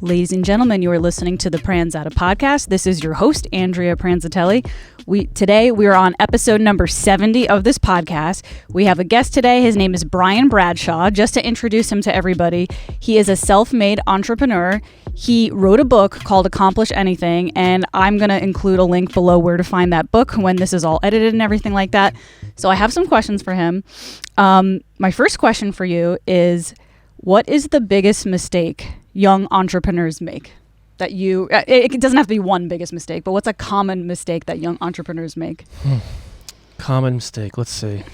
Ladies and gentlemen, you are listening to the Pranzata podcast. This is your host, Andrea Pranzatelli. Today we are on episode number 70 of this podcast. We have a guest today. His name is Bryan Bradshaw. Just to introduce him to everybody, he is a self-made entrepreneur. He wrote a book called Accomplish Anything, and I'm going to include a link below where to find that book when this is all edited and everything like that. So I have some questions for him. My first question for you is, what is the biggest mistake young entrepreneurs make? That it doesn't have to be one biggest mistake, but what's a common mistake that young entrepreneurs make? Common mistake, let's see.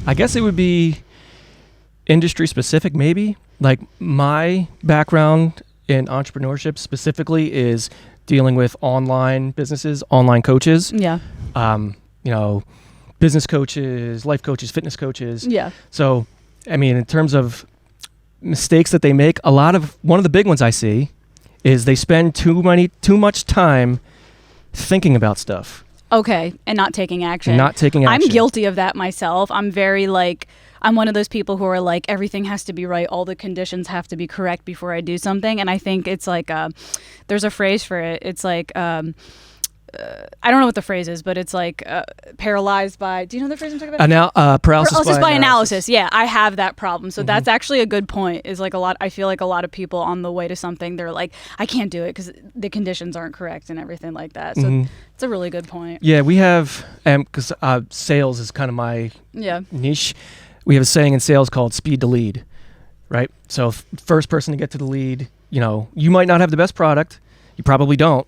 I guess it would be industry specific, maybe. Like, my background in entrepreneurship specifically is dealing with online businesses, online coaches. Yeah. Business coaches, life coaches, fitness coaches. Yeah. So, I mean, in terms of mistakes that they make, one of the big ones I see is they spend too much time thinking about stuff. Okay, and not taking action. I'm guilty of that myself. I'm one of those people who are like, everything has to be right, all the conditions have to be correct before I do something. And I think it's like, there's a phrase for it. It's like, I don't know what the phrase is, but it's like paralyzed by. Do you know the phrase I'm talking about? Paralysis by analysis. Yeah, I have that problem. So that's actually a good point. Is like I feel like a lot of people on the way to something, they're like, I can't do it because the conditions aren't correct and everything like that. So it's a really good point. Yeah, we have, because sales is kind of my niche. We have a saying in sales called speed to lead, right? So first person to get to the lead, you might not have the best product. You probably don't.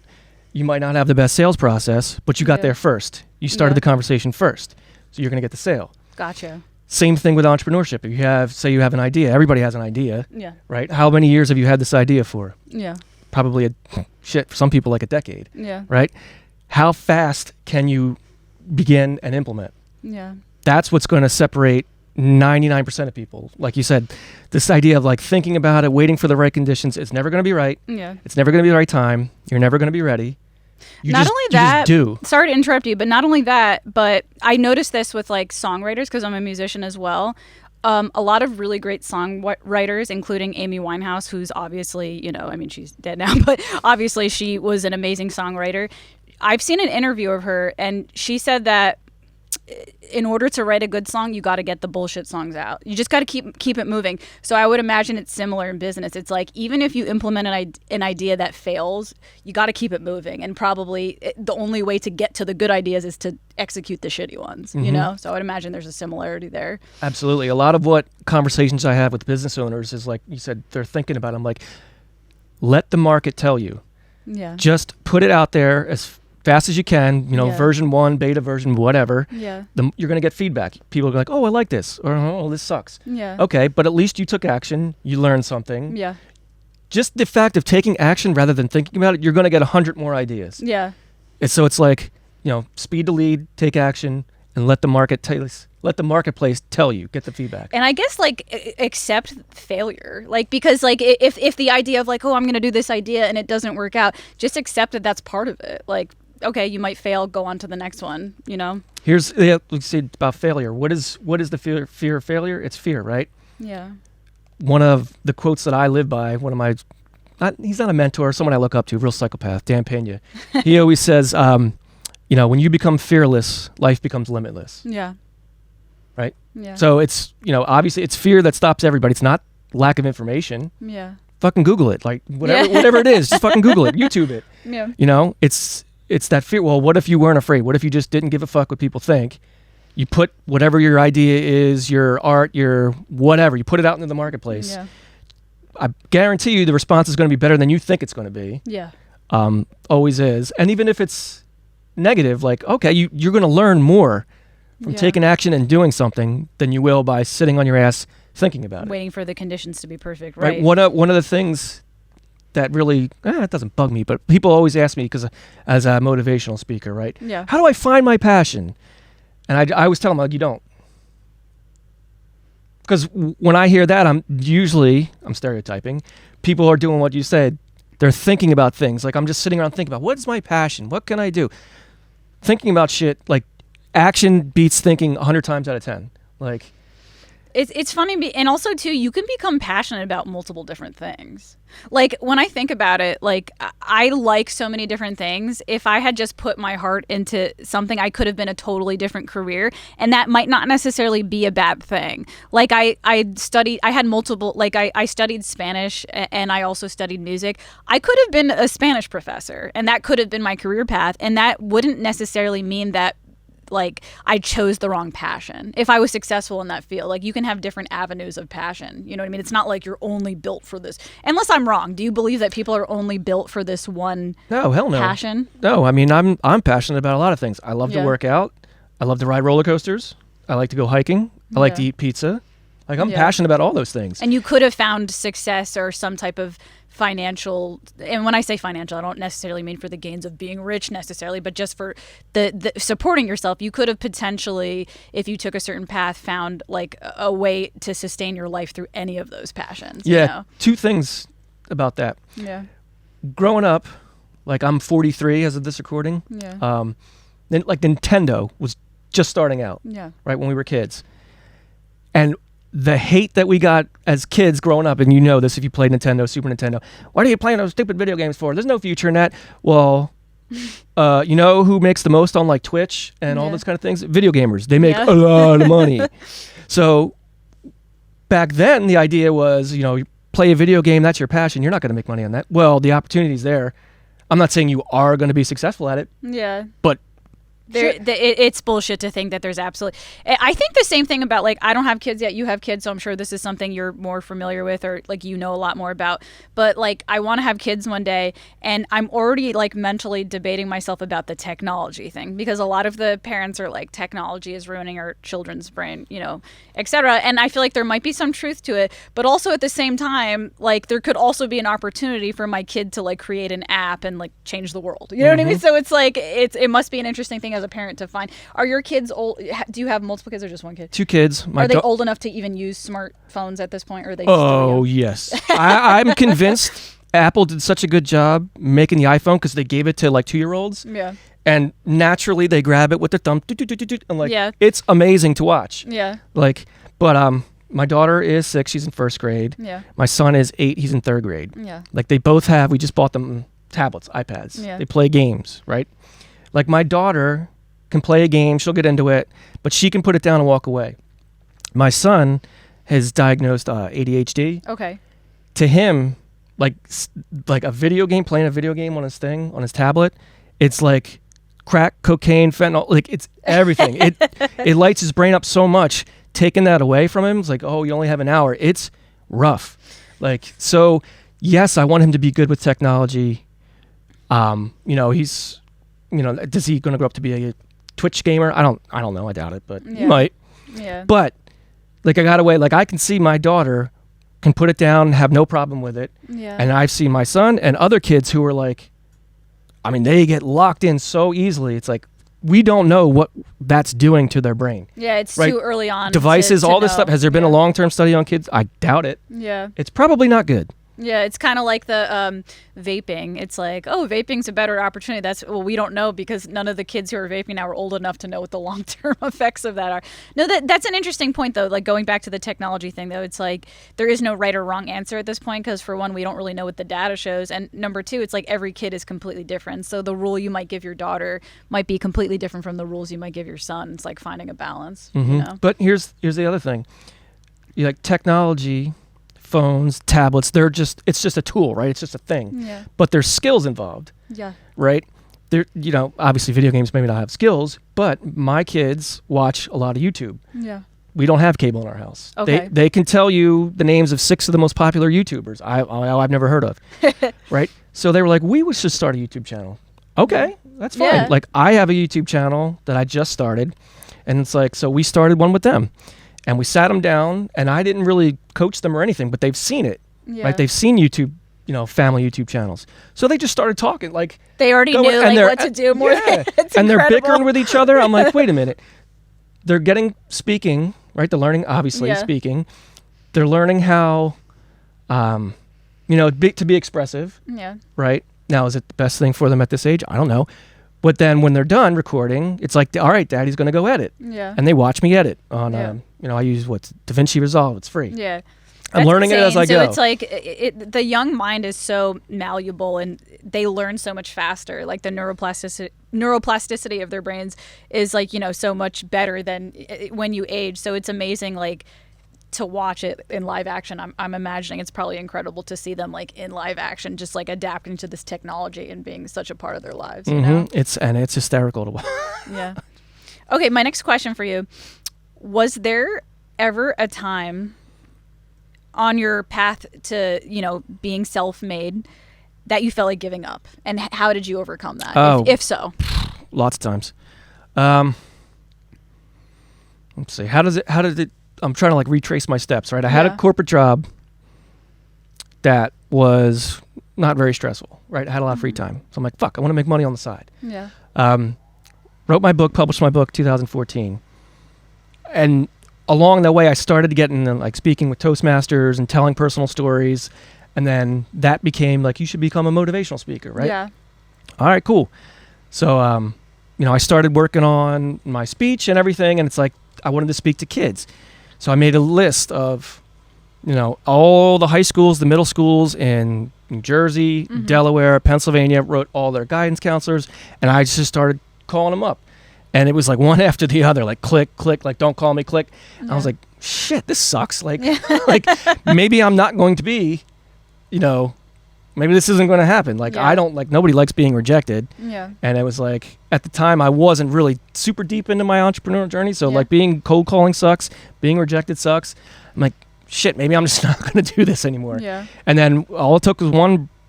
You might not have the best sales process, but you got there first. You started the conversation first, so you're going to get the sale. Gotcha. Same thing with entrepreneurship. If you have an idea, everybody has an idea, right? How many years have you had this idea for? Yeah. Probably for some people, like a decade. Yeah. Right? How fast can you begin and implement? Yeah. That's what's going to separate 99% of people. Like you said, this idea of like thinking about it, waiting for the right conditions, it's never going to be right. Yeah. It's never going to be the right time. You're never going to be ready. You just do. Sorry to interrupt you, but not only that, but I noticed this with like songwriters, because I'm a musician as well. A lot of really great songwriters, including Amy Winehouse, who's obviously, she's dead now, but obviously she was an amazing songwriter. I've seen an interview of her, and she said that in order to write a good song, you got to get the bullshit songs out. You just got to keep it moving. So I would imagine it's similar in business. It's like, even if you implement an idea that fails, you got to keep it moving. And probably the only way to get to the good ideas is to execute the shitty ones, So I would imagine there's a similarity there. Absolutely. A lot of what conversations I have with business owners is like you said, they're thinking about it. I'm like, let the market tell you. Yeah. Just put it out there as fast as you can, version 1, beta version, whatever. Yeah. You're going to get feedback. People are like, oh, I like this, or oh, this sucks. Yeah. Okay, but at least you took action. You learned something. Yeah. Just the fact of taking action rather than thinking about it, you're going to get 100 more ideas. Yeah. And so it's like, speed to lead, take action, and let the marketplace tell you, get the feedback. And I guess like accept failure, like, because like if the idea of like, oh, I'm going to do this idea and it doesn't work out, just accept that that's part of it. Like, okay, you might fail, go on to the next one, Here's, let's say about failure. What is the fear of failure? It's fear, right? Yeah. One of the quotes that I live by, he's not a mentor, someone I look up to, real psychopath, Dan Pena. He always says, when you become fearless, life becomes limitless. Yeah. Right? Yeah. So it's, obviously it's fear that stops everybody. It's not lack of information. Yeah. Fucking Google it. Like, whatever it is, just fucking Google it, YouTube it. Yeah. It's that fear. Well, what if you weren't afraid? What if you just didn't give a fuck what people think? You put whatever your idea is, your art, your whatever, you put it out into the marketplace. Yeah. I guarantee you the response is going to be better than you think it's going to be. Yeah. Always is. And even if it's negative, like, okay, you're going to learn more from taking action and doing something than you will by sitting on your ass thinking about it. Waiting for the conditions to be perfect, right? One of the things that really, it doesn't bug me, but people always ask me, because as a motivational speaker, right? Yeah. How do I find my passion? And I always tell them, like, you don't. Because when I hear that, I'm stereotyping, people are doing what you said. They're thinking about things. Like, I'm just sitting around thinking about, what is my passion? What can I do? Thinking about shit, like, action beats thinking 100 times out of 10. Like, It's funny, and also too, you can become passionate about multiple different things. Like when I think about it, like I like so many different things. If I had just put my heart into something, I could have been a totally different career, and that might not necessarily be a bad thing. Like I studied Spanish, and I also studied music. I could have been a Spanish professor, and that could have been my career path, and that wouldn't necessarily mean that like I chose the wrong passion. If I was successful in that field, like you can have different avenues of passion. You know what I mean? It's not like you're only built for this. Unless I'm wrong. Do you believe that people are only built for this one passion? No, I mean I'm passionate about a lot of things. I love to work out. I love to ride roller coasters. I like to go hiking. I like to eat pizza. Like I'm passionate about all those things. And you could have found success or some type of financial, and when I say financial, I don't necessarily mean for the gains of being rich necessarily, but just for the supporting yourself. You could have potentially, if you took a certain path, found like a way to sustain your life through any of those passions. Yeah, you know? Two things about that. Yeah. Growing up, like I'm 43 as of this recording. Yeah. Then like Nintendo was just starting out. Yeah. Right when we were kids, and the hate that we got as kids growing up, and you know this if you played Nintendo, Super Nintendo. What are you playing those stupid video games for? There's no future in that. Well, you know who makes the most on like Twitch and all those kind of things? Video gamers. They make a lot of money. So back then, the idea was, you know, you play a video game, that's your passion. You're not going to make money on that. Well, the opportunity's there. I'm not saying you are going to be successful at it. Yeah. But it's bullshit to think that there's absolutely. I think the same thing about like I don't have kids yet. You have kids, so I'm sure this is something you're more familiar with or like you know a lot more about. But like I want to have kids one day, and I'm already like mentally debating myself about the technology thing because a lot of the parents are like technology is ruining our children's brain, you know, etc. And I feel like there might be some truth to it, but also at the same time, like there could also be an opportunity for my kid to like create an app and like change the world. You know what I mean? So it's like it must be an interesting thing as a parent to find. Are your kids old? Do you have multiple kids or just one kid? 2 kids. Are they old enough to even use smartphones at this point, or are they? Oh yes, I'm convinced Apple did such a good job making the iPhone because they gave it to like 2-year-olds. Yeah. And naturally they grab it with their thumb. And like it's amazing to watch. Yeah. Like, but my daughter is 6. She's in 1st grade. Yeah. My son is 8. He's in 3rd grade. Yeah. Like they both have. We just bought them tablets, iPads. Yeah. They play games, right? Like my daughter can play a game, she'll get into it, but she can put it down and walk away. My son has diagnosed ADHD. Okay. To him, like a video game, playing a video game on his tablet, it's like crack, cocaine, fentanyl, like it's everything. It lights his brain up so much. Taking that away from him, it's like, oh, you only have an hour. It's rough. Like, so yes, I want him to be good with technology. You know, he's, you know, is he going to grow up to be a Twitch gamer? I don't know. I doubt it, but he might. Yeah. But like I got away. Like I can see my daughter can put it down and have no problem with it. Yeah. And I've seen my son and other kids who are like, I mean, they get locked in so easily. It's like we don't know what that's doing to their brain. Yeah, it's too early on. Devices, to all this know. stuff. Has there been a long-term study on kids? I doubt it. Yeah. It's probably not good. Yeah, it's kind of like the vaping. It's like, oh, vaping's a better opportunity. We don't know because none of the kids who are vaping now are old enough to know what the long-term effects of that are. No, that's an interesting point, though. Like going back to the technology thing, though, it's like there is no right or wrong answer at this point because, for one, we don't really know what the data shows. And number two, it's like every kid is completely different. So the rule you might give your daughter might be completely different from the rules you might give your son. It's like finding a balance. Mm-hmm. You know? But here's the other thing. You like technology, phones, tablets, it's just a tool, right? It's just a thing. Yeah. But there's skills involved. Yeah. Right? There, you know, obviously video games maybe not have skills, but my kids watch a lot of YouTube. Yeah. We don't have cable in our house. Okay. They can tell you the names of 6 of the most popular YouTubers I've never heard of. Right? So they were like, we should start a YouTube channel. Okay, that's fine. Yeah. Like I have a YouTube channel that I just started, and it's like, so we started one with them. And we sat them down, and I didn't really coach them or anything, but they've seen it, right? They've seen YouTube, you know, family YouTube channels. So they just started talking, like they already knew like what to do more. Yeah. And they're bickering with each other. I'm like, wait a minute. They're getting speaking, right? They're learning, obviously, speaking. They're learning how, you know, to be expressive. Yeah. Right? Now, is it the best thing for them at this age? I don't know. But then when they're done recording, it's like, all right, Daddy's going to go edit. Yeah. And they watch me edit on, I use DaVinci Resolve. It's free. Yeah. I'm learning it as I go. So it's like the young mind is so malleable and they learn so much faster. Like the neuroplasticity of their brains is like, so much better than when you age. So it's amazing, like, to watch it in live action. I'm imagining it's probably incredible to see them like in live action, just like adapting to this technology and being such a part of their lives. You know? It's hysterical to watch. Yeah. Okay, my next question for you: was there ever a time on your path to being self-made that you felt like giving up, and how did you overcome that? If so, lots of times. Let's see. How did it? I'm trying to like retrace my steps, right? I had a corporate job that was not very stressful, right? I had a lot of free time. So I'm like, fuck, I want to make money on the side. Yeah. Wrote my book, published my book 2014. And along the way, I started getting like speaking with Toastmasters and telling personal stories. And then that became like, you should become a motivational speaker, right? Yeah. All right, cool. So, I started working on my speech and everything. And it's like, I wanted to speak to kids. So I made a list of, all the high schools, the middle schools in New Jersey, Delaware, Pennsylvania, wrote all their guidance counselors, and I just started calling them up. And it was like one after the other, like click, like don't call me, click. And I was like, shit, this sucks. Like, like maybe I'm not going to be, maybe this isn't going to happen. Like I don't nobody likes being rejected. Yeah. And it was like, at the time I wasn't really super deep into my entrepreneurial journey. So like being cold calling sucks, being rejected sucks. I'm like, shit, maybe I'm just not going to do this anymore. Yeah. And then all it took was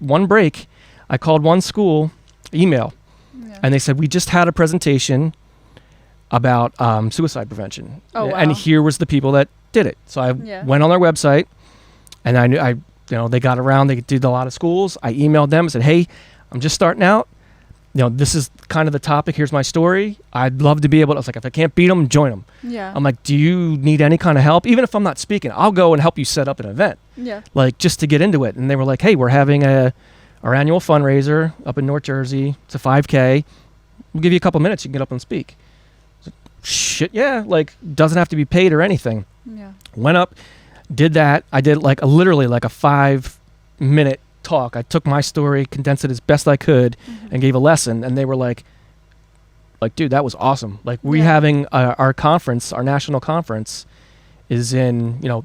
one break. I called one school, email, and they said, we just had a presentation about suicide prevention. Oh, wow. And here was the people that did it. So I went on their website, and I knew they got around. They did a lot of schools. I emailed them and said, hey, I'm just starting out. This is kind of the topic. Here's my story. I'd love to be able to, I was like, if I can't beat them, join them. Yeah. I'm like, do you need any kind of help? Even if I'm not speaking, I'll go and help you set up an event. Yeah. Like just to get into it. And they were like, hey, we're having our annual fundraiser up in North Jersey. It's a 5K. We'll give you a couple minutes. You can get up and speak. Like, shit, yeah. Like, doesn't have to be paid or anything. Yeah. Went up, did that. I did literally a 5-minute talk. I took my story, condensed it as best I could, and gave a lesson. And they were like, dude, that was awesome. Like, we having our conference, our national conference, is in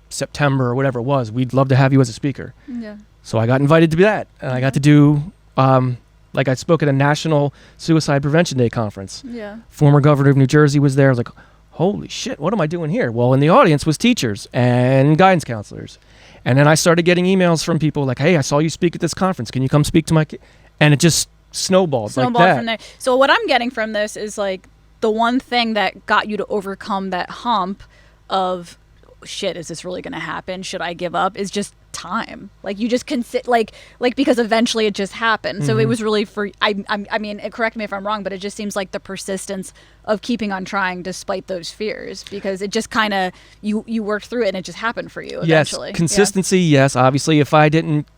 September or whatever it was. We'd love to have you as a speaker. Yeah. So I got invited to that, and I got to do I spoke at a National Suicide Prevention Day conference. Yeah. Former governor of New Jersey was there. I was like, holy shit, what am I doing here? Well, in the audience was teachers and guidance counselors. And then I started getting emails from people like, hey, I saw you speak at this conference. Can you come speak to my kid? And it just snowballed like that. From there. So what I'm getting from this is like the one thing that got you to overcome that hump of, shit, is this really going to happen? Should I give up? Is just time. Like you just like because eventually it just happened. So it was really I mean, correct me if I'm wrong, but it just seems like the persistence of keeping on trying despite those fears, because it just kind of you worked through it and it just happened for you eventually. Yes, consistency. Yes, obviously, if I didn't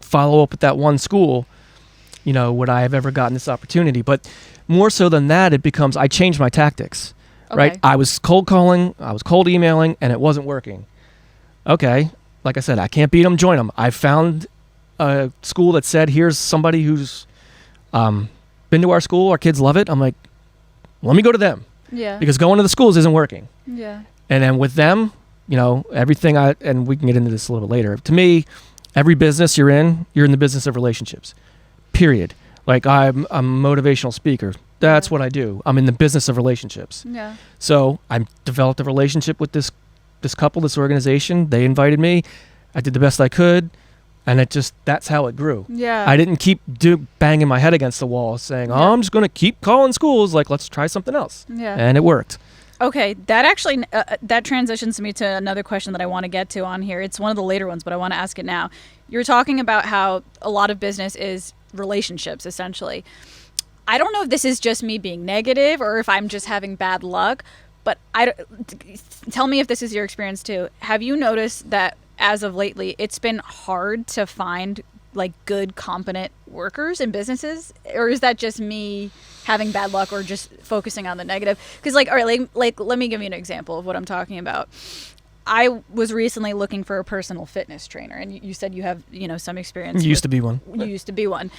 follow up with that one school, would I have ever gotten this opportunity? But more so than that, it becomes I changed my tactics. Okay. Right? I was cold calling, I was cold emailing, and it wasn't working. Okay. Like I said, I can't beat them, join them. I found a school that said, here's somebody who's been to our school. Our kids love it. I'm like, let me go to them. Yeah. Because going to the schools isn't working. Yeah. And then with them, everything and we can get into this a little bit later. To me, every business you're in the business of relationships. Period. Like I'm a motivational speaker. That's what I do. I'm in the business of relationships. Yeah. So I developed a relationship with this couple, this organization. They invited me. I did the best I could. And that's how it grew. Yeah. I didn't keep banging my head against the wall saying, I'm just going to keep calling schools. Like, let's try something else. Yeah. And it worked. Okay. That actually, that transitions me to another question that I want to get to on here. It's one of the later ones, but I want to ask it now. You're talking about how a lot of business is relationships, essentially. I don't know if this is just me being negative or if I'm just having bad luck, but tell me if this is your experience too. Have you noticed that as of lately, it's been hard to find like good, competent workers and businesses, or is that just me having bad luck or just focusing on the negative? Because all right, let me give you an example of what I'm talking about. I was recently looking for a personal fitness trainer, and you said you have some experience. You used to be one. You used to be one.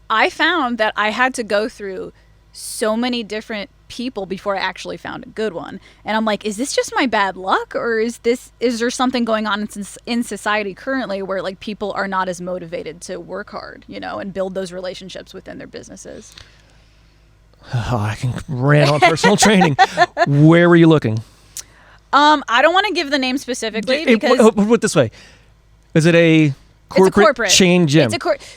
I found that I had to go through so many different people before I actually found a good one. And I'm like, is this just my bad luck, or is there something going on in society currently where like people are not as motivated to work hard, and build those relationships within their businesses? Oh, I can rant on personal training. Where were you looking? I don't want to give the name specifically because put it this way. Is it a corporate chain gym?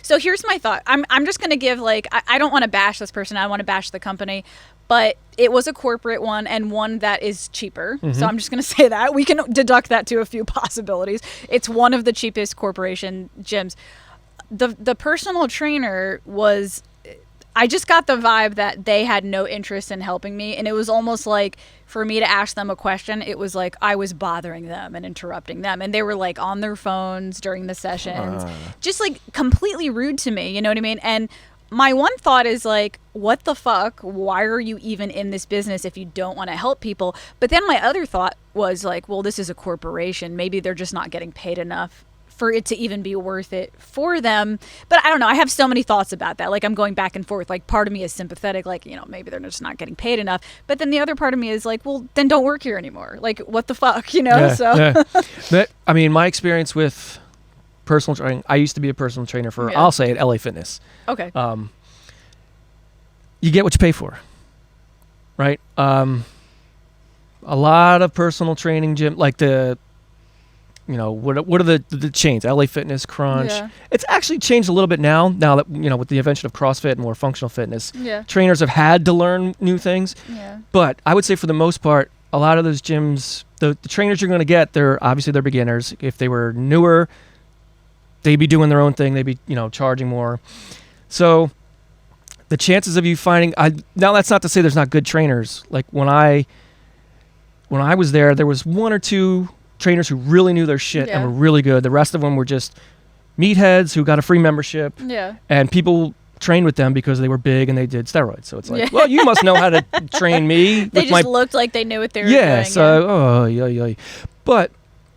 So here's my thought. I'm just going to give I don't want to bash this person. I want to bash the company, but it was a corporate one and one that is cheaper. Mm-hmm. So I'm just going to say that. We can deduct that to a few possibilities. It's one of the cheapest corporation gyms. The personal trainer was, I just got the vibe that they had no interest in helping me. And it was almost like for me to ask them a question, it was like I was bothering them and interrupting them. And they were like on their phones during the sessions, just like completely rude to me. You know what I mean? And my one thought is like, what the fuck? Why are you even in this business if you don't want to help people? But then my other thought was like, well, this is a corporation. Maybe they're just not getting paid enough for it to even be worth it for them. But I don't know. I have so many thoughts about that. Like I'm going back and forth. Like part of me is sympathetic. Like, maybe they're just not getting paid enough. But then the other part of me is like, well, then don't work here anymore. Like what the fuck, Yeah, so. Yeah. But, I mean, my experience with personal training, I used to be a personal trainer for, I'll say it, LA Fitness. Okay. You get what you pay for, right? A lot of personal training gym, like what are the chains? LA Fitness, Crunch. Yeah. It's actually changed a little bit now that, with the invention of CrossFit and more functional fitness, trainers have had to learn new things. Yeah. But I would say for the most part, a lot of those gyms, the trainers you're going to get, they're beginners. If they were newer, they'd be doing their own thing. They'd be, charging more. So the chances of you finding, now that's not to say there's not good trainers. Like when I was there was one or two trainers who really knew their shit and were really good. The rest of them were just meatheads who got a free membership. Yeah. And people trained with them because they were big and they did steroids. So it's like, well, you must know how to train me. They just looked like they knew what they were doing. Yeah. But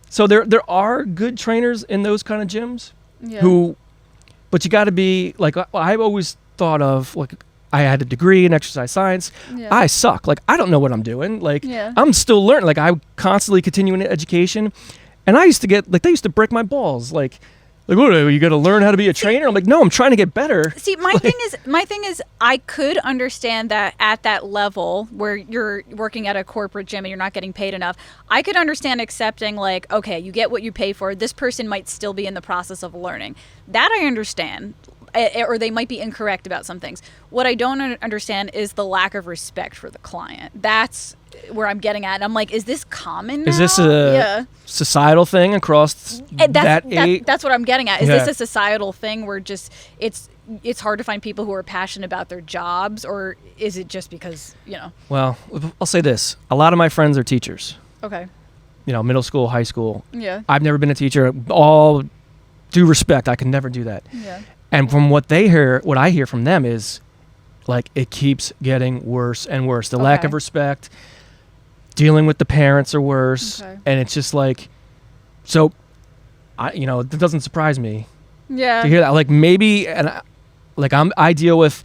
so there are good trainers in those kind of gyms but you got to be like, I've always thought of like, I had a degree in exercise science. Yeah. I suck. Like, I don't know what I'm doing. Like, I'm still learning. Like, I constantly continue in education. And I used to get, like, they used to break my balls. Like what, you got to learn how to be a trainer? I'm like, no, I'm trying to get better. See, my thing is, I could understand that at that level where you're working at a corporate gym and you're not getting paid enough. I could understand accepting, like, okay, you get what you pay for. This person might still be in the process of learning. That I understand. Or they might be incorrect about some things. What I don't understand is the lack of respect for the client. That's where I'm getting at. And I'm like, is this common now? Is this a societal thing across that age? That's what I'm getting at. Is this a societal thing where just it's hard to find people who are passionate about their jobs, or is it just because, Well, I'll say this. A lot of my friends are teachers. Okay. Middle school, high school. Yeah. I've never been a teacher. All due respect, I can never do that. Yeah. And from what I hear from them is, like, it keeps getting worse and worse. The lack of respect, dealing with the parents are worse, and it's just like, so, it doesn't surprise me. Yeah. To hear that, like maybe, I deal with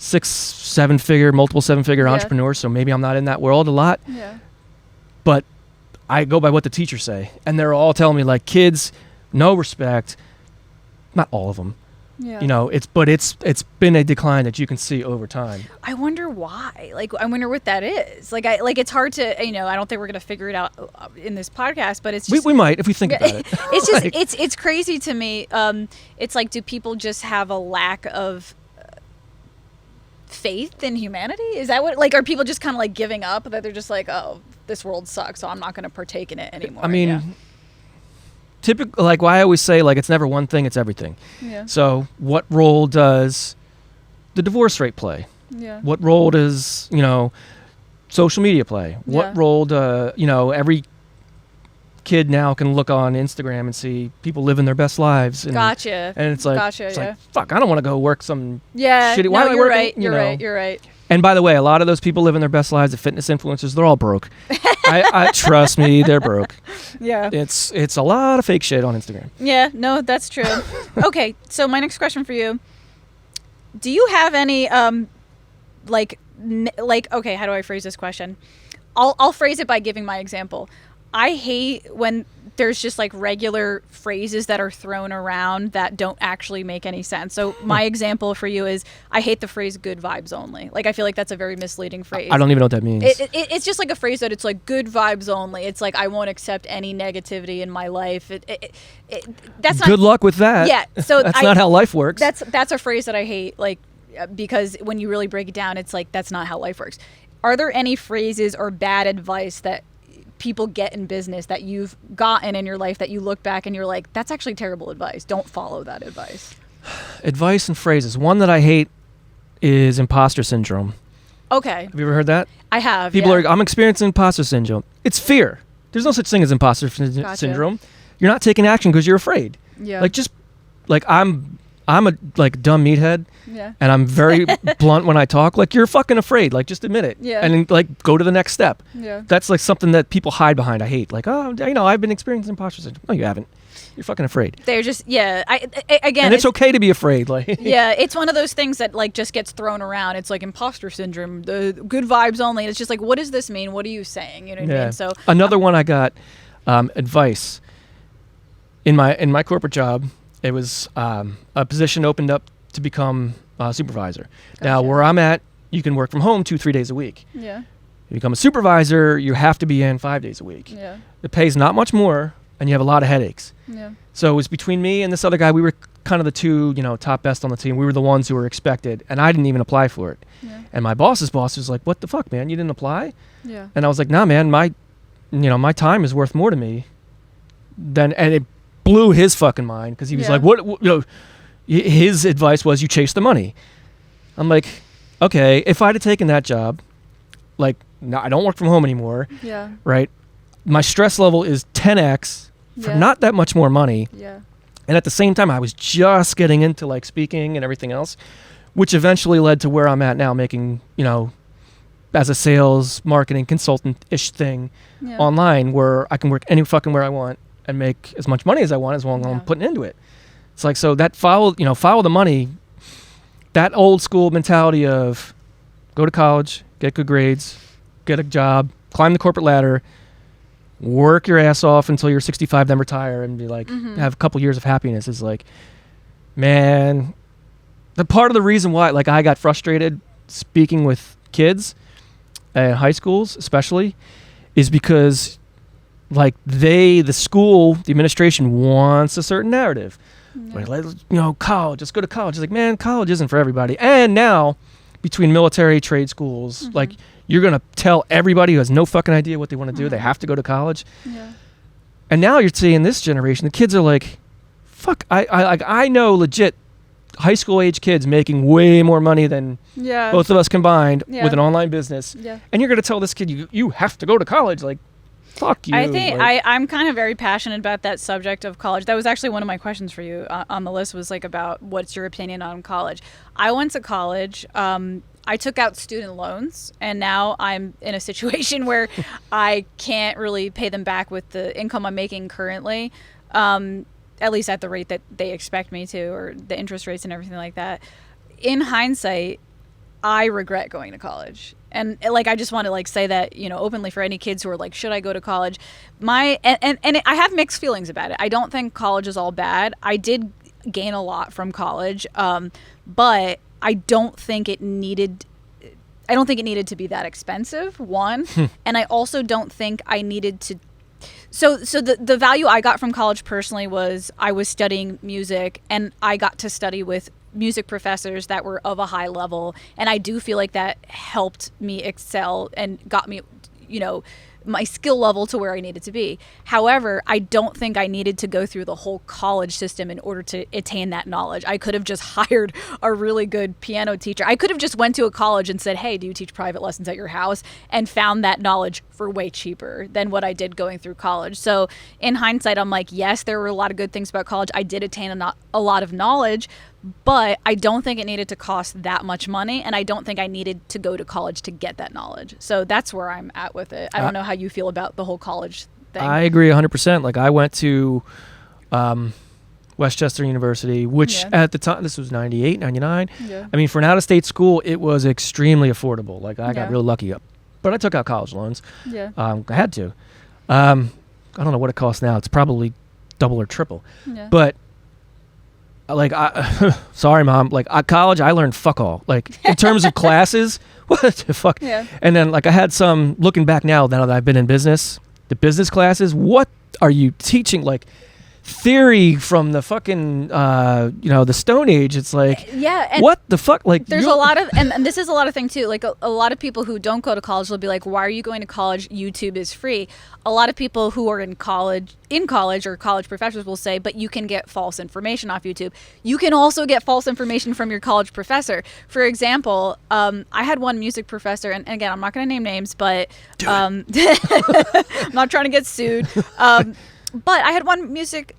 multiple seven-figure entrepreneurs, so maybe I'm not in that world a lot. Yeah. But I go by what the teachers say, and they're all telling me like, kids, no respect. Not all of them. Yeah. It's been a decline that you can see over time. I wonder why. Like, I wonder what that is. Like, it's hard to, I don't think we're going to figure it out in this podcast, but it's just, we might if we think about it. It's just, it's crazy to me. It's like, do people just have a lack of faith in humanity? Is that what, like, are people just kind of like giving up, that they're just like, oh, this world sucks, so I'm not going to partake in it anymore? I mean, typically, like I always say, like, it's never one thing, it's everything. Yeah. So what role does the divorce rate play? Yeah. What role does, social media play? What role do, every kid now can look on Instagram and see people living their best lives. And, Gotcha. And it's like, like, fuck, I don't want to go work some shitty. No, you're right. You're right. You're right. And by the way, a lot of those people living their best lives, the fitness influencers, they're all broke. I trust me, they're broke. Yeah. It's a lot of fake shit on Instagram. Yeah, no, that's true. Okay, so my next question for you. Do you have any, okay, how do I phrase this question? I'll phrase it by giving my example. I hate when there's just like regular phrases that are thrown around that don't actually make any sense. So my example for you is I hate the phrase good vibes only. Like, I feel like that's a very misleading phrase. I don't even know what that means. It's just like a phrase that it's like good vibes only. It's like I won't accept any negativity in my life. That's not, good luck with that. Yeah. So that's not how life works. That's a phrase that I hate, like, because when you really break it down, it's like that's not how life works. Are there any phrases or bad advice that people get in business that you've gotten in your life that you look back and you're like, that's actually terrible advice? Don't follow that advice. Advice and phrases. One that I hate is imposter syndrome. Okay. Have you ever heard that? I have. People are, I'm experiencing imposter syndrome. It's fear. There's no such thing as imposter syndrome. You're not taking action because you're afraid. Yeah. Like, just like I'm a like dumb meathead. Yeah. And I'm very blunt when I talk. Like, you're fucking afraid. Like, just admit it. Yeah. And like go to the next step. Yeah. That's like something that people hide behind. I hate. Like, oh, I've been experiencing imposter syndrome. No, you haven't. You're fucking afraid. They're just, yeah. Again. And it's okay to be afraid. Like. Yeah, it's one of those things that like just gets thrown around. It's like imposter syndrome, the good vibes only. It's just like, what does this mean? What are you saying? You know what I mean? So another one I got, advice. In my corporate job, it was a position opened up to become a supervisor. Gotcha. Now, where I'm at, you can work from home 2-3 days a week. Yeah. If you become a supervisor, you have to be in 5 days a week. Yeah. It pays not much more, and you have a lot of headaches. Yeah. So it was between me and this other guy. We were kind of the two, top best on the team. We were the ones who were expected, and I didn't even apply for it. Yeah. And my boss's boss was like, "What the fuck, man? You didn't apply?" Yeah. And I was like, "Nah, man. My time is worth more to me than." And it blew his fucking mind because he was like, "What?" His advice was, you chase the money. I'm like, okay, if I'd have taken that job, like, no, I don't work from home anymore. Yeah. Right? My stress level is 10x for not that much more money. Yeah. And at the same time, I was just getting into like speaking and everything else, which eventually led to where I'm at now, making, as a sales marketing consultant-ish thing online, where I can work any fucking where I want and make as much money as I want as long as I'm putting into it. It's like, so that follow the money, that old school mentality of go to college, get good grades, get a job, climb the corporate ladder, work your ass off until you're 65, then retire and be like, have a couple years of happiness is like, man, the part of the reason why, like, I got frustrated speaking with kids at high schools, especially, is because like the school, the administration wants a certain narrative. Yeah. Like, college, let's go to college. It's like, man, college isn't for everybody. And now, between military, trade schools, like, you're going to tell everybody who has no fucking idea what they want to do, they have to go to college. Yeah. And now you're seeing this generation, the kids are like, fuck, I know legit high school age kids making way more money than both of us combined with an online business. Yeah. And you're going to tell this kid, you have to go to college. Like, fuck you. I think I'm kind of very passionate about that subject of college. That was actually one of my questions for you on the list, was like about what's your opinion on college. I went to college. I took out student loans, and now I'm in a situation where I can't really pay them back with the income I'm making currently, at least at the rate that they expect me to, or the interest rates and everything like that. In hindsight, I regret going to college. And like, I just want to like say that, openly for any kids who are like, should I go to college? I have mixed feelings about it. I don't think college is all bad. I did gain a lot from college. But I don't think it needed to be that expensive, one. And I also don't think I needed to. So the value I got from college personally was I was studying music, and I got to study with music professors that were of a high level, and I do feel like that helped me excel and got me my skill level to where I needed to be. However, I don't think I needed to go through the whole college system in order to attain that knowledge. I could have just hired a really good piano teacher. I could have just went to a college and said, hey, do you teach private lessons at your house? And found that knowledge for way cheaper than what I did going through college. So in hindsight, I'm like, yes, there were a lot of good things about college. I did attain a lot of knowledge, but I don't think it needed to cost that much money, and I don't think I needed to go to college to get that knowledge. So that's where I'm at with it. I don't know how you feel about the whole college thing. I agree 100%. Like, I went to Westchester University, which at the time, this was 98, 99. Yeah. I mean, for an out-of-state school, it was extremely affordable. Like, I got real lucky. But I took out college loans. Yeah. I had to. I don't know what it costs now. It's probably double or triple. Yeah. But like, sorry, Mom. Like, college, I learned fuck all. Like, in terms of classes, what the fuck? Yeah. And then, like, I had some, looking back now that I've been in business, the business classes, what are you teaching? Like, theory from the fucking, the Stone Age. It's like, what the fuck? Like, there's a lot of, and this is a lot of thing too. Like, a lot of people who don't go to college will be like, why are you going to college? YouTube is free. A lot of people who are in college or college professors will say, but you can get false information off YouTube. You can also get false information from your college professor. For example, I had one music professor, and again, I'm not going to name names, but I'm not trying to get sued. But I had one music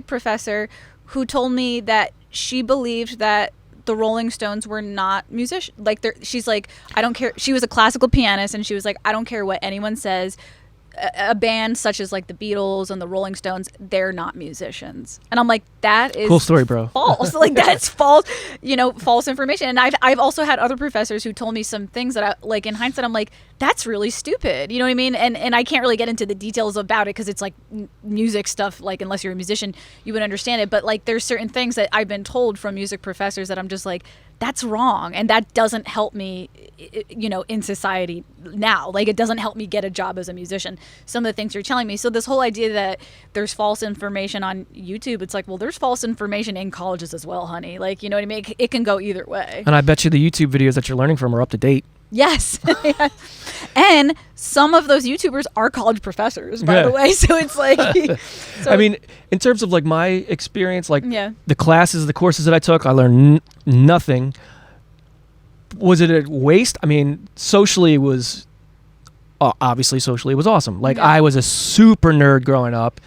professor who told me that she believed that the Rolling Stones were not musicians. Like, she's like, I don't care. She was a classical pianist, and she was like, I don't care what anyone says. A band such as like the Beatles and the Rolling Stones, they're not musicians. And I'm like, that is cool story, bro. False. Like, that's false, false information. And I've also had other professors who told me some things that I, like, in hindsight, I'm like, that's really stupid. You know what I mean? And I can't really get into the details about it because it's like music stuff. Like, unless you're a musician, you would understand it. But like, there's certain things that I've been told from music professors that I'm just like, that's wrong, and that doesn't help me, in society now. Like, it doesn't help me get a job as a musician, some of the things you're telling me. So this whole idea that there's false information on YouTube, it's like, well, there's false information in colleges as well, honey. Like, you know what I mean? It can go either way. And I bet you the YouTube videos that you're learning from are up to date. Yes. And some of those YouTubers are college professors, by the way. So it's like, I mean, in terms of like my experience, like the courses that I took, I learned nothing. Was it a waste? I mean, socially it was, obviously socially it was awesome. Like, I was a super nerd growing up,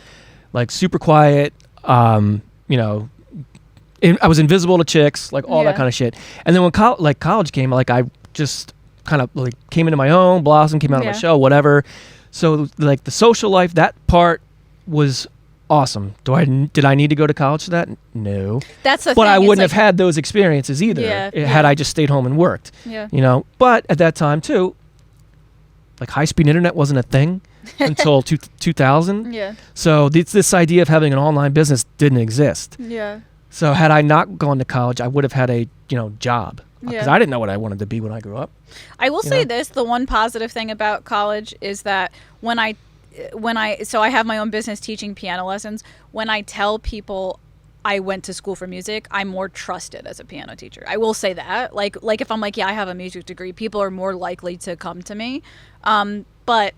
like super quiet, I was invisible to chicks, like all that kind of shit. And then when college came, like, I just kind of like came into my own, blossomed, came out of my shell, whatever. So like the social life, that part was awesome. Did I need to go to college for that? No. That's the thing. But I wouldn't have had those experiences either had I just stayed home and worked. Yeah. But at that time too, like, high-speed internet wasn't a thing until 2000. Yeah. So this idea of having an online business didn't exist. Yeah. So had I not gone to college, I would have had a job. Because I didn't know what I wanted to be when I grew up. I will say this, the one positive thing about college is that so I have my own business teaching piano lessons. When I tell people I went to school for music, I'm more trusted as a piano teacher. I will say that. Like if I'm like, I have a music degree, people are more likely to come to me. But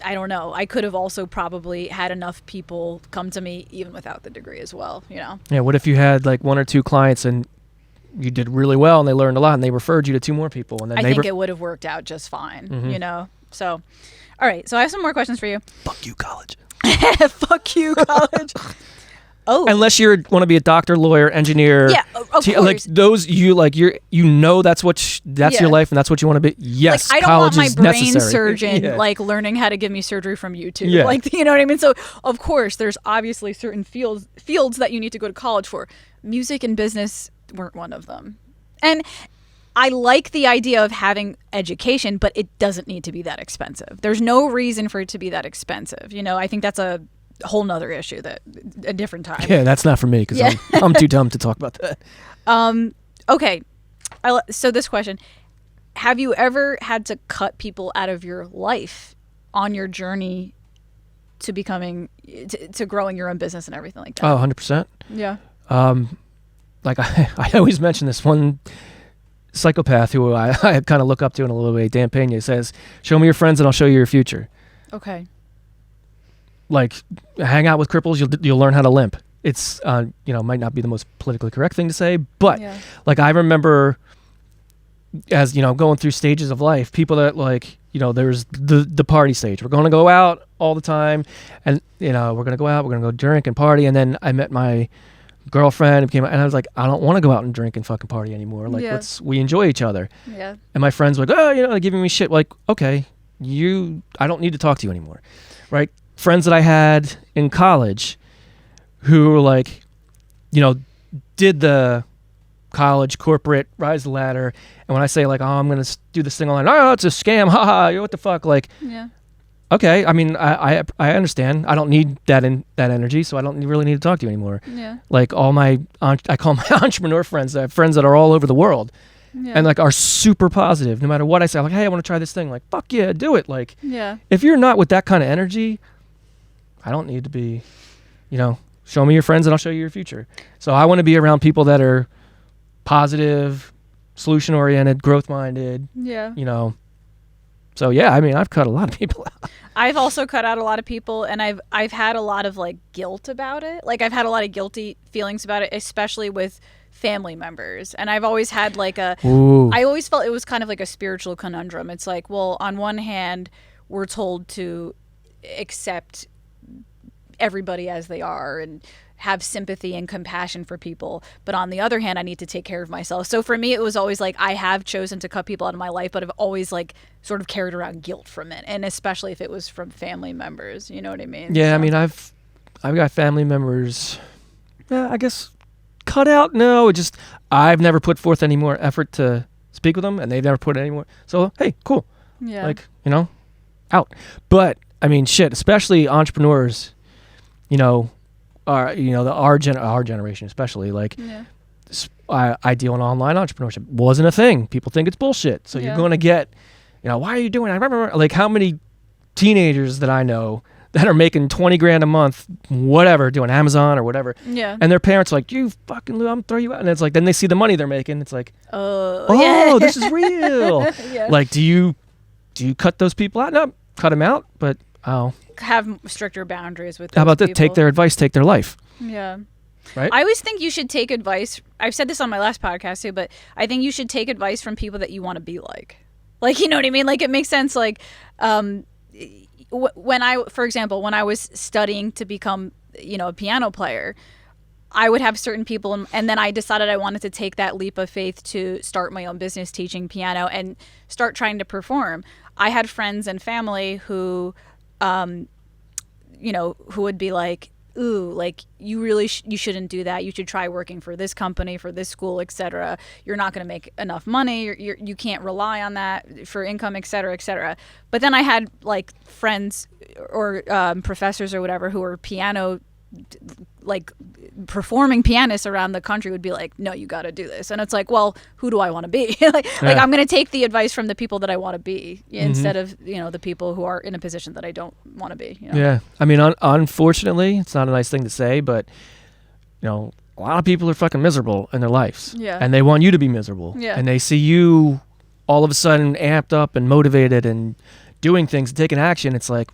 I don't know. I could have also probably had enough people come to me even without the degree as well, Yeah, what if you had like one or two clients and you did really well and they learned a lot and they referred you to two more people, and then I think it would have worked out just fine, So, all right. So I have some more questions for you. Fuck you, college. Fuck you, college. Oh, unless you want to be a doctor, lawyer, engineer. Yeah, of course. Like those, that's your life and that's what you want to be. Yes, like, I don't want my brain necessary. surgeon like learning how to give me surgery from YouTube. Yeah. Like, you know what I mean? So of course, there's obviously certain fields that you need to go to college for. Music and business weren't one of them. And I like the idea of having education, but it doesn't need to be that expensive. There's no reason for it to be that expensive. I think that's a whole nother issue that a different time. Yeah, that's not for me because I'm too dumb to talk about that. Okay. So this question, have you ever had to cut people out of your life on your journey to becoming, to growing your own business and everything like that? Oh, 100%. Yeah. Like I always mention this one psychopath who I kind of look up to in a little way, Dan Pena, says, show me your friends and I'll show you your future. Okay. Like, hang out with cripples, you'll learn how to limp. It's might not be the most politically correct thing to say, but like I remember as going through stages of life, people that like there's the party stage. We're going to go out all the time, and we're going to go out, we're going to go drink and party, and then I met my girlfriend and I was like, I don't want to go out and drink and fucking party anymore. Like we enjoy each other. Yeah. And my friends were like, they're giving me shit. Like, okay, I don't need to talk to you anymore, right? Friends that I had in college who were like, did the college corporate rise the ladder, and when I say like, oh, I'm gonna do this thing online, oh, it's a scam, haha, what the fuck, like, okay, I mean, I understand, I don't need that energy, so I don't really need to talk to you anymore. Like all my I call my entrepreneur friends, I have friends that are all over the world, and like are super positive no matter what I say. I'm like, hey, I want to try this thing, like, fuck yeah, do it. Like, if you're not with that kind of energy, I don't need to be, show me your friends and I'll show you your future. So I want to be around people that are positive, solution oriented, growth minded. So I mean, I've cut a lot of people out. I've also cut out a lot of people, and I've had a lot of like guilt about it. Like I've had a lot of guilty feelings about it, especially with family members. And I've always had like I always felt it was kind of like a spiritual conundrum. It's like, well, on one hand, we're told to accept everybody as they are and have sympathy and compassion for people, but on the other hand, I need to take care of myself. So for me, it was always like I have chosen to cut people out of my life, but I've always like sort of carried around guilt from it, and especially if it was from family members. You know what I mean? Yeah, so. I mean, I've got family members. I guess cut out. No, just I've never put forth any more effort to speak with them, and they've never put any more. So hey, cool. Yeah. Like out. But I mean, shit. Especially entrepreneurs. Our generation especially, like, I deal in online entrepreneurship. Wasn't a thing. People think it's bullshit. So you're going to get, why are you doing it? I remember, like, how many teenagers that I know that are making $20,000 a month, whatever, doing Amazon or whatever. Yeah. And their parents are like, you fucking, I'm gonna throw you out. And it's like, then they see the money they're making. It's like, this is real. Like, do you cut those people out? No, cut them out, but have stricter boundaries with those how about people. that? Take their advice, take their life. Yeah. Right? I always think you should take advice. I've said this on my last podcast too, but I think you should take advice from people that you want to be like. Like, you know what I mean? Like, it makes sense. Like, for example, when I was studying to become, a piano player, I would have certain people, and then I decided I wanted to take that leap of faith to start my own business teaching piano and start trying to perform. I had friends and family who who would be like, ooh, like, you really you shouldn't do that. You should try working for this company, for this school, etc. You're not going to make enough money. You can't rely on that for income, etc., etc. But then I had like friends or professors or whatever who were piano, like performing pianists around the country would be like, no, you got to do this. And it's like, well, who do I want to be? like I'm going to take the advice from the people that I want to be instead of, the people who are in a position that I don't want to be. Yeah. I mean, unfortunately, it's not a nice thing to say, but, a lot of people are fucking miserable in their lives. Yeah. And they want you to be miserable. Yeah. And they see you all of a sudden amped up and motivated and doing things, taking action. It's like,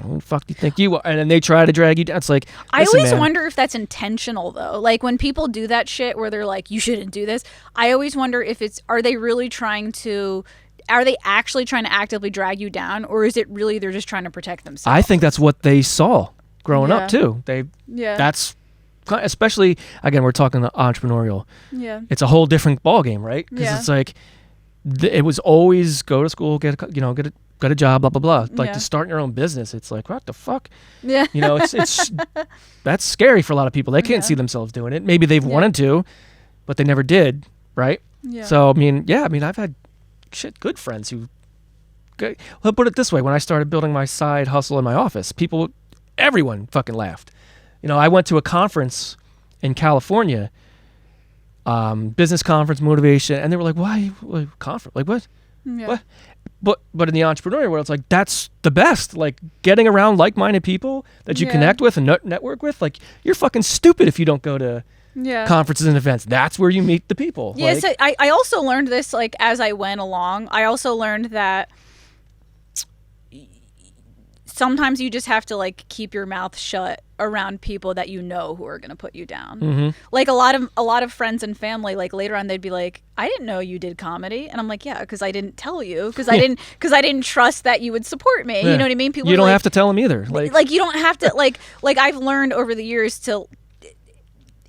who the fuck do you think you are? And then they try to drag you down. It's like, I always wonder if that's intentional though. Like when people do that shit where they're like, you shouldn't do this. I always wonder if are they actually trying to actively drag you down, or is it really they're just trying to protect themselves? I think that's what they saw growing up too. That's especially, again, we're talking the entrepreneurial. Yeah. It's a whole different ballgame, right? Because it's like, it was always go to school, get a job, blah, blah, blah. Like to start your own business, it's like, what the fuck? Yeah. It's that's scary for a lot of people. They can't see themselves doing it. Maybe they've wanted to, but they never did, right? Yeah. So, I mean, I've had good friends who, I'll put it this way. When I started building my side hustle in my office, everyone fucking laughed. I went to a conference in California, business conference, motivation, and they were like, why conference? Like, what? Yeah. What? But in the entrepreneurial world, it's like, that's the best. Like, getting around like-minded people that you connect with and network with. Like, you're fucking stupid if you don't go to conferences and events. That's where you meet the people. Yeah, so I also learned this, like, as I went along. I also learned that sometimes you just have to like keep your mouth shut around people that you know who are going to put you down. Mm-hmm. Like a lot of friends and family, like later on they'd be like, I didn't know you did comedy. And I'm like, yeah, because I didn't tell you, because I didn't trust that you would support me. Yeah. You know what I mean? People you don't like, have to tell them either. Like you don't have to like I've learned over the years to,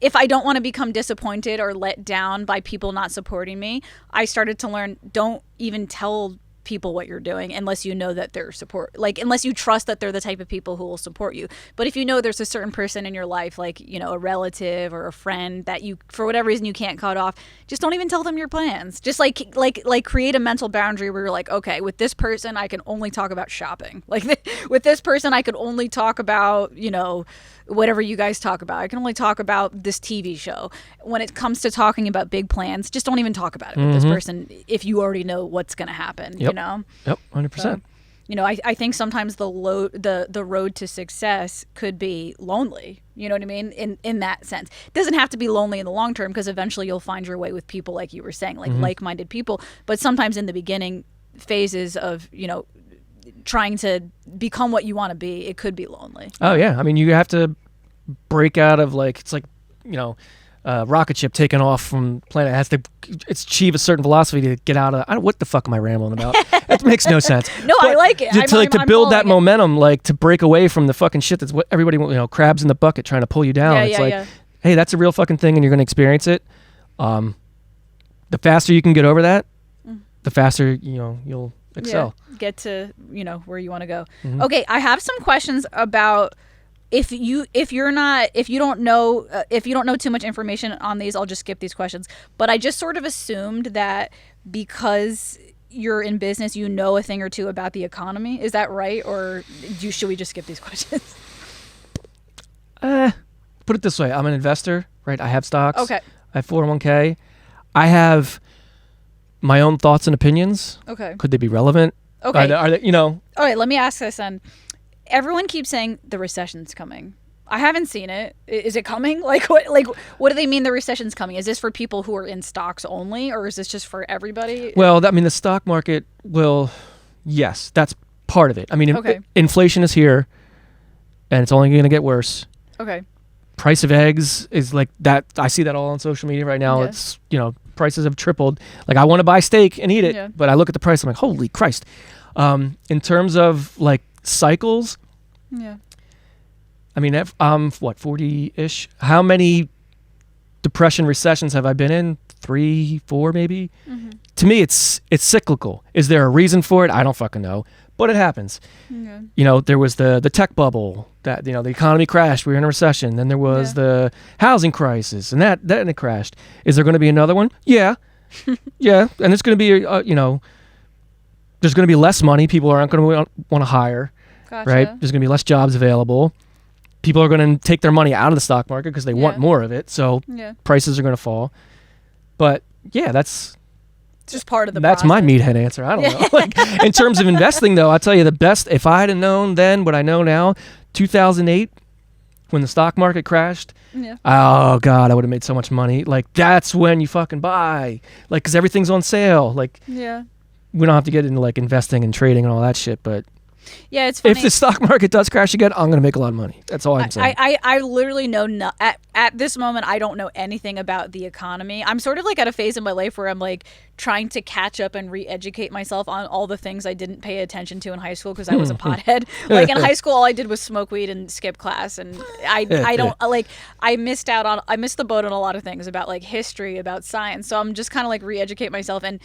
if I don't want to become disappointed or let down by people not supporting me, I started to learn, don't even tell people what you're doing unless you know that they're unless you trust that they're the type of people who will support you. But if you know there's a certain person in your life, like, you know, a relative or a friend that you, for whatever reason, you can't cut off, just don't even tell them your plans. Just like create a mental boundary where you're like, okay, with this person I can only talk about shopping. Like with this person I could only talk about, you know, whatever you guys talk about. I can only talk about this TV show. When it comes to talking about big plans, just don't even talk about it with this person if you already know what's going to happen, you know? Yep, 100%. So, you know, I think sometimes the road to success could be lonely, you know what I mean? In that sense. It doesn't have to be lonely in the long term, because eventually you'll find your way with people, like you were saying, like like-minded people. But sometimes in the beginning phases of, you know, trying to become what you want to be, it could be lonely. Oh yeah, I mean, you have to break out of, like, it's like, you know, rocket ship taking off from planet, it has to achieve a certain velocity to get out of, what the fuck am I rambling about? It makes no sense. No, but I like it. To build that momentum, like to break away from the fucking shit that's what everybody, you know, crabs in the bucket trying to pull you down. Hey, that's a real fucking thing and you're going to experience it. The faster you can get over that, the faster, you know, you'll excel. Get to, you know, where you want to go. Okay, I have some questions about if you don't know too much information on these, I'll just skip these questions. But I just sort of assumed that because you're in business, you know a thing or two about the economy. Is that right, or should we just skip these questions? Put it this way: I'm an investor, right? I have stocks. Okay. I have 401k. I have my own thoughts and opinions. Okay. Could they be relevant? Okay. Are they, you know? All right, let me ask this then. Everyone keeps saying the recession's coming. I haven't seen it. Is it coming? Like what do they mean the recession's coming? Is this for people who are in stocks only, or is this just for everybody? Well, I mean, the stock market will, yes, that's part of it. I mean, inflation is here, and it's only going to get worse. Okay. Price of eggs is like that. I see that all on social media right now. Yeah. It's, you know, prices have tripled. Like, I want to buy steak and eat it, but I look at the price, I'm like, holy Christ. In terms of like cycles, I mean, I'm 40-ish. How many depression recessions have I been in? 3, 4 maybe? To me, it's cyclical. Is there a reason for it? I don't fucking know, but it happens. You know, there was the tech bubble that, you know, the economy crashed, we were in a recession. Then there was the housing crisis, and that it crashed. Is there going to be another one? Yeah. Yeah, and it's going to be you know, there's going to be less money. People aren't going to want to hire. Gotcha. Right? There's going to be less jobs available. People are going to take their money out of the stock market because they want more of it. So prices are going to fall. But yeah, that's just part of the process. My meathead answer. I don't know. Like, in terms of investing, though, I'll tell you the best. If I had known then what I know now, 2008, when the stock market crashed, oh God, I would have made so much money. Like, that's when you fucking buy. Like, because everything's on sale. Like, we don't have to get into like investing and trading and all that shit, but yeah, it's funny. If the stock market does crash again, I'm going to make a lot of money. That's all I'm saying. I literally know at this moment, I don't know anything about the economy. I'm sort of like at a phase in my life where I'm like trying to catch up and re-educate myself on all the things I didn't pay attention to in high school because I was a pothead. Like, in high school, all I did was smoke weed and skip class, and I missed the boat on a lot of things about like history, about science. So I'm just kind of like re-educate myself, and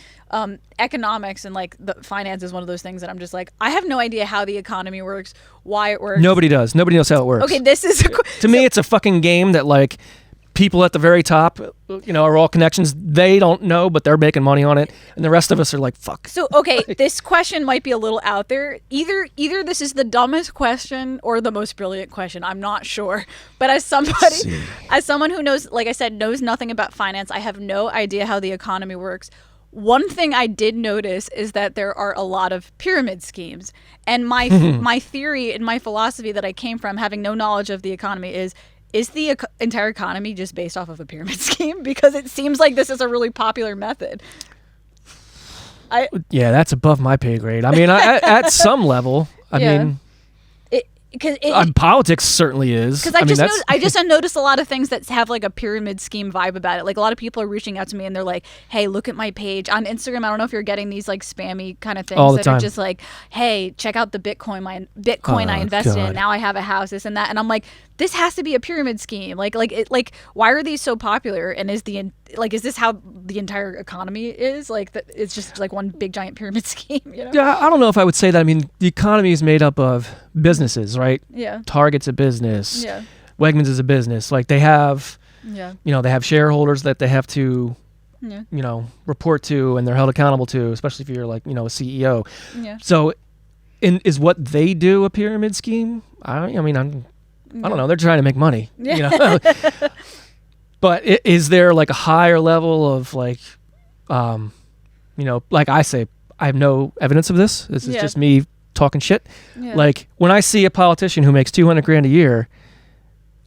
economics and like the finance is one of those things that I'm just like, I have no idea how the economy works, why it works. Nobody does. Nobody knows how it works. Okay, this is to me, it's a fucking game that like people at the very top, you know, are all connections. They don't know, but they're making money on it, and the rest of us are like, fuck. So okay, this question might be a little out there. Either this is the dumbest question or the most brilliant question. I'm not sure. But as someone who knows, like I said, knows nothing about finance, I have no idea how the economy works. One thing I did notice is that there are a lot of pyramid schemes. And my theory and my philosophy that I came from, having no knowledge of the economy, is the entire economy just based off of a pyramid scheme? Because it seems like this is a really popular method. Yeah, that's above my pay grade. I mean, at some level, I mean, Because politics certainly is. Because I just noticed a lot of things that have like a pyramid scheme vibe about it. Like a lot of people are reaching out to me and they're like, "Hey, look at my page on Instagram." I don't know if you're getting these like spammy kind of things all the that time. Are just like, "Hey, check out the Bitcoin I invested in. Now I have a house, this and that." And I'm like, this has to be a pyramid scheme. Like why are these so popular? And is this how the entire economy is? Like it's just like one big giant pyramid scheme. You know? Yeah, I don't know if I would say that. I mean, the economy is made up of businesses, right? Yeah. Target's a business. Yeah. Wegmans is a business. Like they have, they have shareholders that they have to, report to, and they're held accountable to, especially if you're like, a CEO. Yeah. So, is what they do a pyramid scheme? I don't know. They're trying to make money. Yeah. But is there like a higher level of like, like I say, I have no evidence of this. This is just me talking shit. Yeah. Like when I see a politician who makes $200,000 a year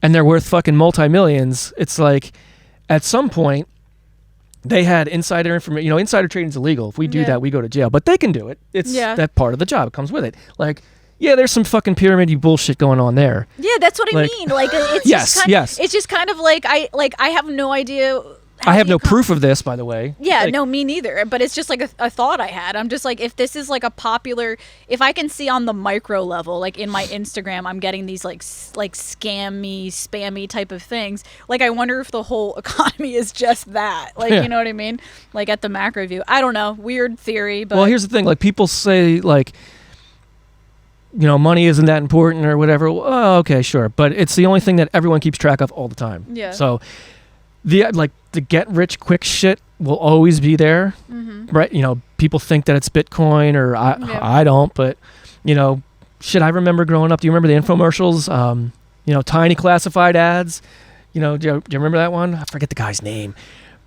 and they're worth fucking multi-millions, it's like at some point they had insider information. Insider trading is illegal. If we do that, we go to jail. But they can do it. It's that part of the job. It comes with it. Like, there's some fucking pyramid bullshit going on there. Yeah, that's what I mean. Like, it's It's just kind of like I have no idea. I have no proof of this, by the way. Yeah, no, me neither. But it's just like a thought I had. I'm just like, if this is like a popular, if I can see on the micro level, like in my Instagram, I'm getting these like scammy, spammy type of things. Like, I wonder if the whole economy is just that. Like, you know what I mean? Like at the macro view. I don't know. Weird theory. But well, here's the thing. Like people say like, money isn't that important or whatever. Oh, okay, sure. But it's the only thing that everyone keeps track of all the time. Yeah. So the get rich quick shit will always be there, right? People think that it's Bitcoin, or I don't, but shit. I remember growing up. Do you remember the infomercials? Tiny classified ads. Do you remember that one? I forget the guy's name,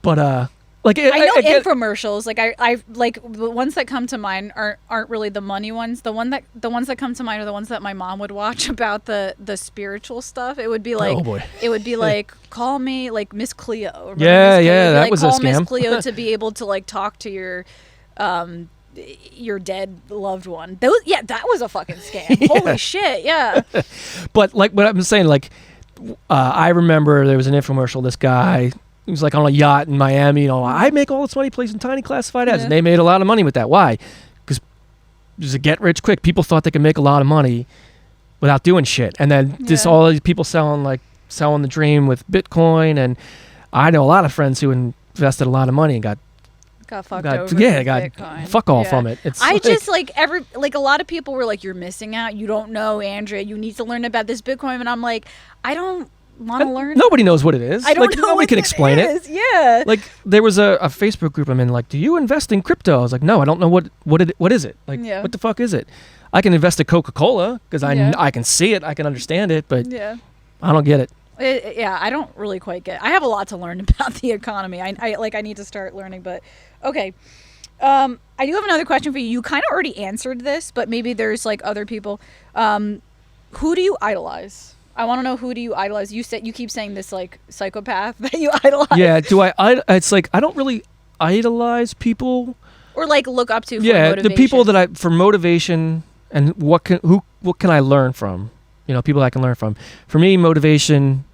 but like I know infomercials. Like I like the ones that come to mind aren't really the money ones. The ones that come to mind are the ones that my mom would watch about the spiritual stuff. It would be like, it would be like, call me like Miss Cleo. Remember Miss Cleo? That was a scam. Call Miss Cleo to be able to like talk to your dead loved one. That was a fucking scam. Holy shit, yeah. But like what I'm saying, like I remember there was an infomercial. This guy. He was like on a yacht in Miami. I make all this money placing tiny classified ads. And they made a lot of money with that. Why? Because there's a get rich quick. People thought they could make a lot of money without doing shit. And then all these people selling the dream with Bitcoin. And I know a lot of friends who invested a lot of money and got fucked over. Yeah, got Bitcoin. fuck all from it. It's just a lot of people were like, you're missing out. You don't know, Andrea. You need to learn about this Bitcoin. And I'm like, I don't want to learn. Nobody knows what it is. I don't know. Nobody can explain it. Yeah. Like there was a Facebook group I'm in. Like, do you invest in crypto? I was like, no, I don't know what is it. Like, what the fuck is it? I can invest in Coca-Cola because I can see it, I can understand it, but I don't get it. I don't really quite get it. I have a lot to learn about the economy. I need to start learning. But okay. I do have another question for you. You kind of already answered this, but maybe there's like other people. Who do you idolize? I want to know, who do you idolize? You keep saying this like psychopath that you idolize. Yeah, it's like I don't really idolize people or like look up to for motivation. The people that for motivation and what can I learn from? People I can learn from. For me, motivation,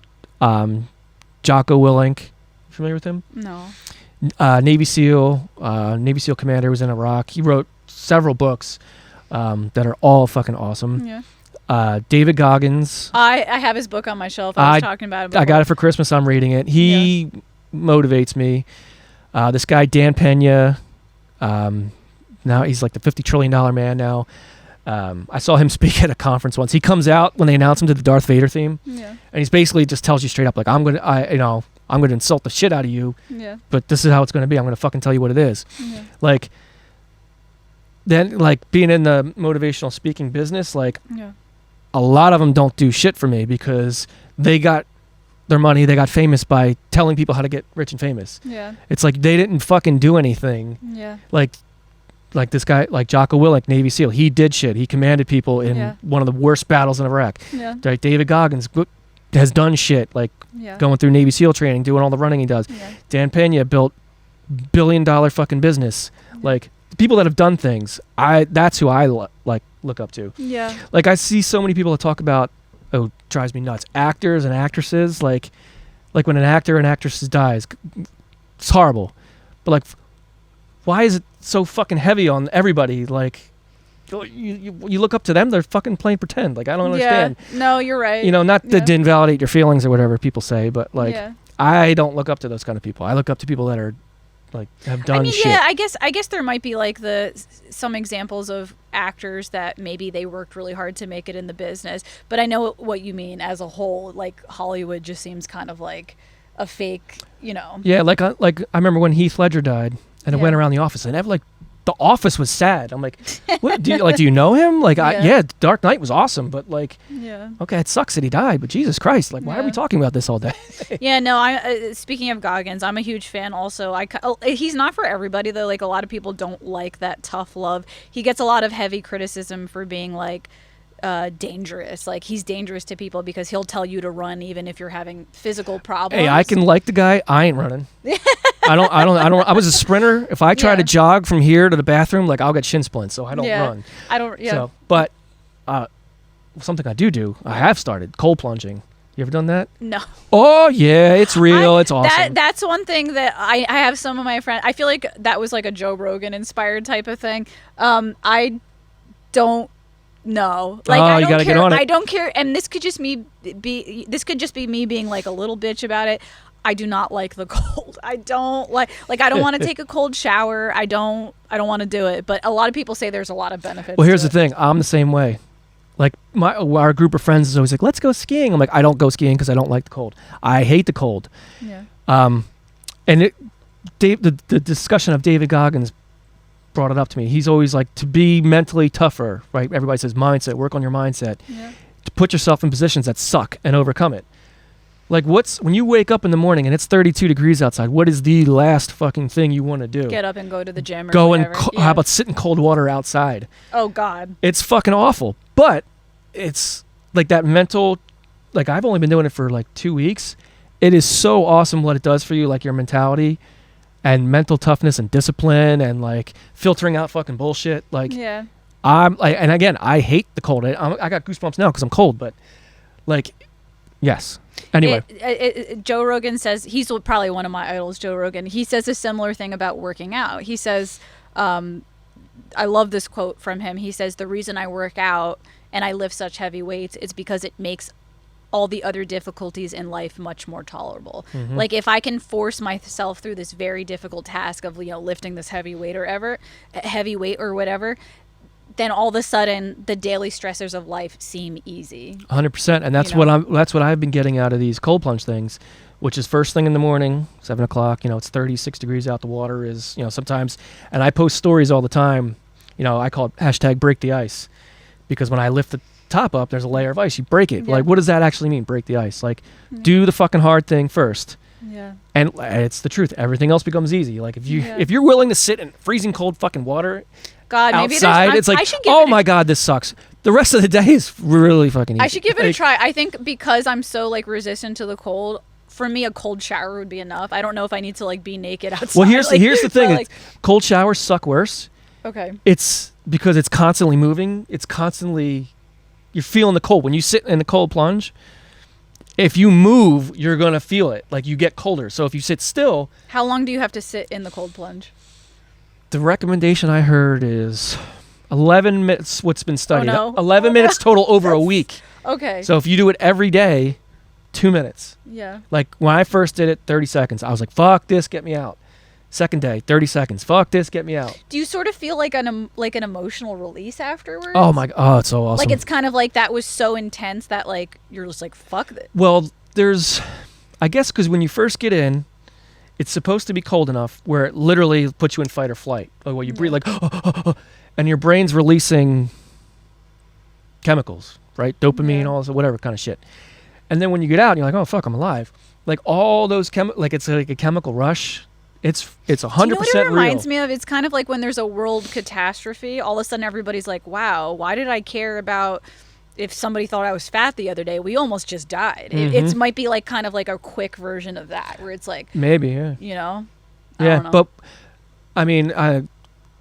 Jocko Willink. Familiar with him? No. Navy SEAL commander, was in Iraq. He wrote several books that are all fucking awesome. Yeah. David Goggins. I have his book on my shelf. I was talking about it before. I got it for Christmas. I'm reading it. He motivates me. This guy, Dan Pena, now he's like the $50 trillion man now. I saw him speak at a conference once. He comes out when they announce him to the Darth Vader theme. Yeah. And he's basically just tells you straight up, like, I'm going to insult the shit out of you. Yeah. But this is how it's going to be. I'm going to fucking tell you what it is. Yeah. Like, then, like, being in the motivational speaking business, like, a lot of them don't do shit for me because they got their money, they got famous by telling people how to get rich and famous. Yeah. It's like they didn't fucking do anything. Yeah. Like this guy, like Jocko Willink, Navy SEAL, he did shit. He commanded people in one of the worst battles in Iraq. Yeah. Like David Goggins has done shit, like going through Navy SEAL training, doing all the running he does. Yeah. Dan Pena built $1 billion fucking business. Yeah. Like, people that have done things, that's who I look up to. Yeah. Like I see so many people that talk about, oh, drives me nuts, actors and actresses, like when an actor and actress dies, it's horrible. But like, why is it so fucking heavy on everybody? Like, you look up to them, they're fucking playing pretend. Like, I don't understand. Yeah. No, you're right. You know, not to invalidate your feelings or whatever people say, but like, I don't look up to those kind of people. I look up to people that are like have done shit. Yeah, I guess there might be like some examples of actors that maybe they worked really hard to make it in the business, but I know what you mean as a whole. Like Hollywood just seems kind of like a fake, you know. Yeah, like I remember when Heath Ledger died, and it went around the office, and like the office was sad. I'm like, what? Do you know him? Like, Dark Knight was awesome, but like, okay, it sucks that he died, but Jesus Christ, like, why are we talking about this all day? Yeah, no. Speaking of Goggins, I'm a huge fan. Also, he's not for everybody though. Like, a lot of people don't like that tough love. He gets a lot of heavy criticism for being like dangerous. Like, he's dangerous to people because he'll tell you to run even if you're having physical problems. Hey, I can like the guy. I ain't running. I was a sprinter. If I try to jog from here to the bathroom, like, I'll get shin splints, so I don't run. I don't. Yeah. So, but something I do. I have started cold plunging. You ever done that? No. Oh yeah, it's real. It's awesome. That's one thing that I have some of my friends. I feel like that was like a Joe Rogan inspired type of thing. I don't know. Like, I don't care. Get on it. I don't care. And this could just be me being like a little bitch about it. I do not like the cold. I don't like I don't want to take a cold shower. I don't want to do it. But a lot of people say there's a lot of benefits. Well, here's the thing. I'm the same way. Like, our group of friends is always like, let's go skiing. I'm like, I don't go skiing because I don't like the cold. I hate the cold. Yeah. And the discussion of David Goggins brought it up to me. He's always like, to be mentally tougher, right? Everybody says mindset, work on your mindset. Yeah. To put yourself in positions that suck and overcome it. Like, when you wake up in the morning and it's 32 degrees outside, what is the last fucking thing you want to do? Get up and go to the gym or whatever. How about sit in cold water outside? Oh, God. It's fucking awful. But it's like that mental, like, I've only been doing it for like 2 weeks. It is so awesome what it does for you, like your mentality and mental toughness and discipline and like filtering out fucking bullshit. Like, I'm like, and again, I hate the cold. I got goosebumps now because I'm cold, but like, yes. Anyway, Joe Rogan says, he's probably one of my idols, Joe Rogan. He says a similar thing about working out. He says, I love this quote from him. He says, the reason I work out and I lift such heavy weights is because it makes all the other difficulties in life much more tolerable. Mm-hmm. Like, if I can force myself through this very difficult task of, lifting this heavy weight or whatever, then all of a sudden the daily stressors of life seem easy. 100%. And that's what I've been getting out of these cold plunge things, which is first thing in the morning, 7:00, it's 36 degrees out. The water is, sometimes, and I post stories all the time. I call it #BreakTheIce, because when I lift the top up, there's a layer of ice. You break it. Yeah. Like, what does that actually mean? Break the ice. Like, do the fucking hard thing first. Yeah. And it's the truth. Everything else becomes easy. Like, if you're willing to sit in freezing cold fucking water, God, maybe outside, it's like, oh my God, this sucks. The rest of the day is really fucking easy. I should give it a try. I think because I'm so resistant to the cold, for me, a cold shower would be enough. I don't know if I need to be naked outside. Well, here's the thing. Cold showers suck worse. Okay. It's because it's constantly moving. It's constantly, you're feeling the cold. When you sit in the cold plunge, if you move, you're going to feel it. Like, you get colder. So if you sit still. How long do you have to sit in the cold plunge? The recommendation I heard is 11 minutes, what's been studied. Oh, no. 11 minutes total over a week. Okay. So if you do it every day, 2 minutes. Yeah. Like, when I first did it, 30 seconds. I was like, fuck this, get me out. Second day, 30 seconds. Fuck this, get me out. Do you sort of feel like an emotional release afterwards? Oh my God, oh, it's so awesome. Like, it's kind of like that was so intense that you're just like, fuck this. Well, I guess because when you first get in, it's supposed to be cold enough where it literally puts you in fight or flight. Like, where you breathe and your brain's releasing chemicals, right? Dopamine, all this, whatever kind of shit. And then when you get out, you're like, oh fuck, I'm alive. Like, all those it's like a chemical rush. It's 100% real. You know what it reminds me of? It's kind of like when there's a world catastrophe, all of a sudden everybody's like, wow, why did I care about if somebody thought I was fat the other day? We almost just died. Mm-hmm. It might be kind of like a quick version of that, where it's like, maybe, yeah. I don't know. But I mean,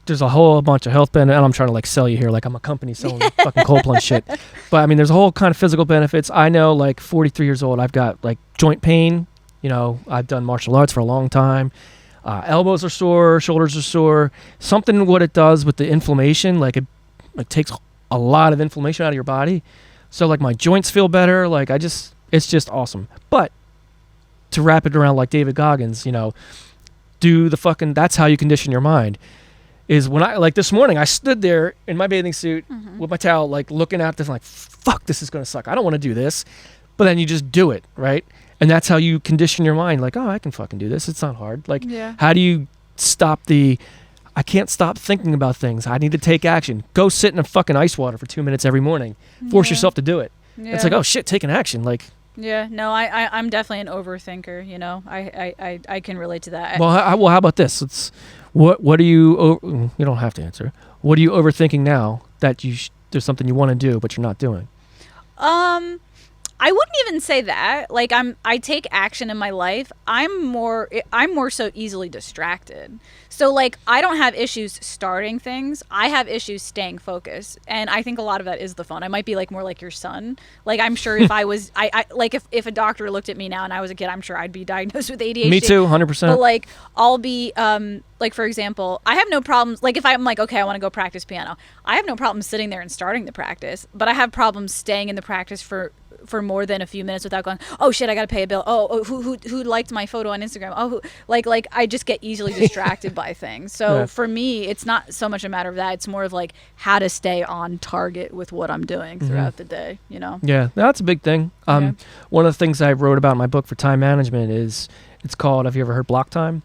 there's a whole bunch of health benefits, and I'm trying to like sell you here like I'm a company selling fucking cold plunge shit. But I mean, there's a whole kind of physical benefits. I know, like 43 years old, I've got like joint pain. You know, I've done martial arts for a long time. Elbows are sore, shoulders are sore. Something what it does with the inflammation, like it takes a lot of inflammation out of your body. So like my joints feel better. Like it's just awesome. But to wrap it around like David Goggins, you know, that's how you condition your mind. Is when I, like this morning, I stood there in my bathing suit with my towel, like looking at this, like, fuck, this is going to suck. I don't want to do this. But then you just do it, right? And that's how you condition your mind. Like, oh, I can fucking do this. It's not hard. Like, how do you stop I can't stop thinking about things. I need to take action. Go sit in a fucking ice water for 2 minutes every morning. Force yourself to do it. Yeah. It's like, oh shit, taking action. Like, yeah, no, I'm definitely an overthinker. You know, I can relate to that. Well, how about this? What are you? You don't have to answer. What are you overthinking now that there's something you want to do but you're not doing? I wouldn't even say that. Like I take action in my life. I'm more so easily distracted. So like I don't have issues starting things. I have issues staying focused. And I think a lot of that is the phone. I might be like more like your son. Like I'm sure if I was I like if a doctor looked at me now and I was a kid, I'm sure I'd be diagnosed with ADHD. Me too, 100%. But like I'll be like for example, I have no problems like if I'm like, okay, I want to go practice piano. I have no problem sitting there and starting the practice, but I have problems staying in the practice for more than a few minutes without going, oh shit, I gotta pay a bill. Oh, who liked my photo on Instagram? Oh, like I just get easily distracted by things. So for me, it's not so much a matter of that. It's more of like how to stay on target with what I'm doing throughout the day. You know? Yeah, that's a big thing. One of the things I wrote about in my book for time management is it's called. Have you ever heard block time?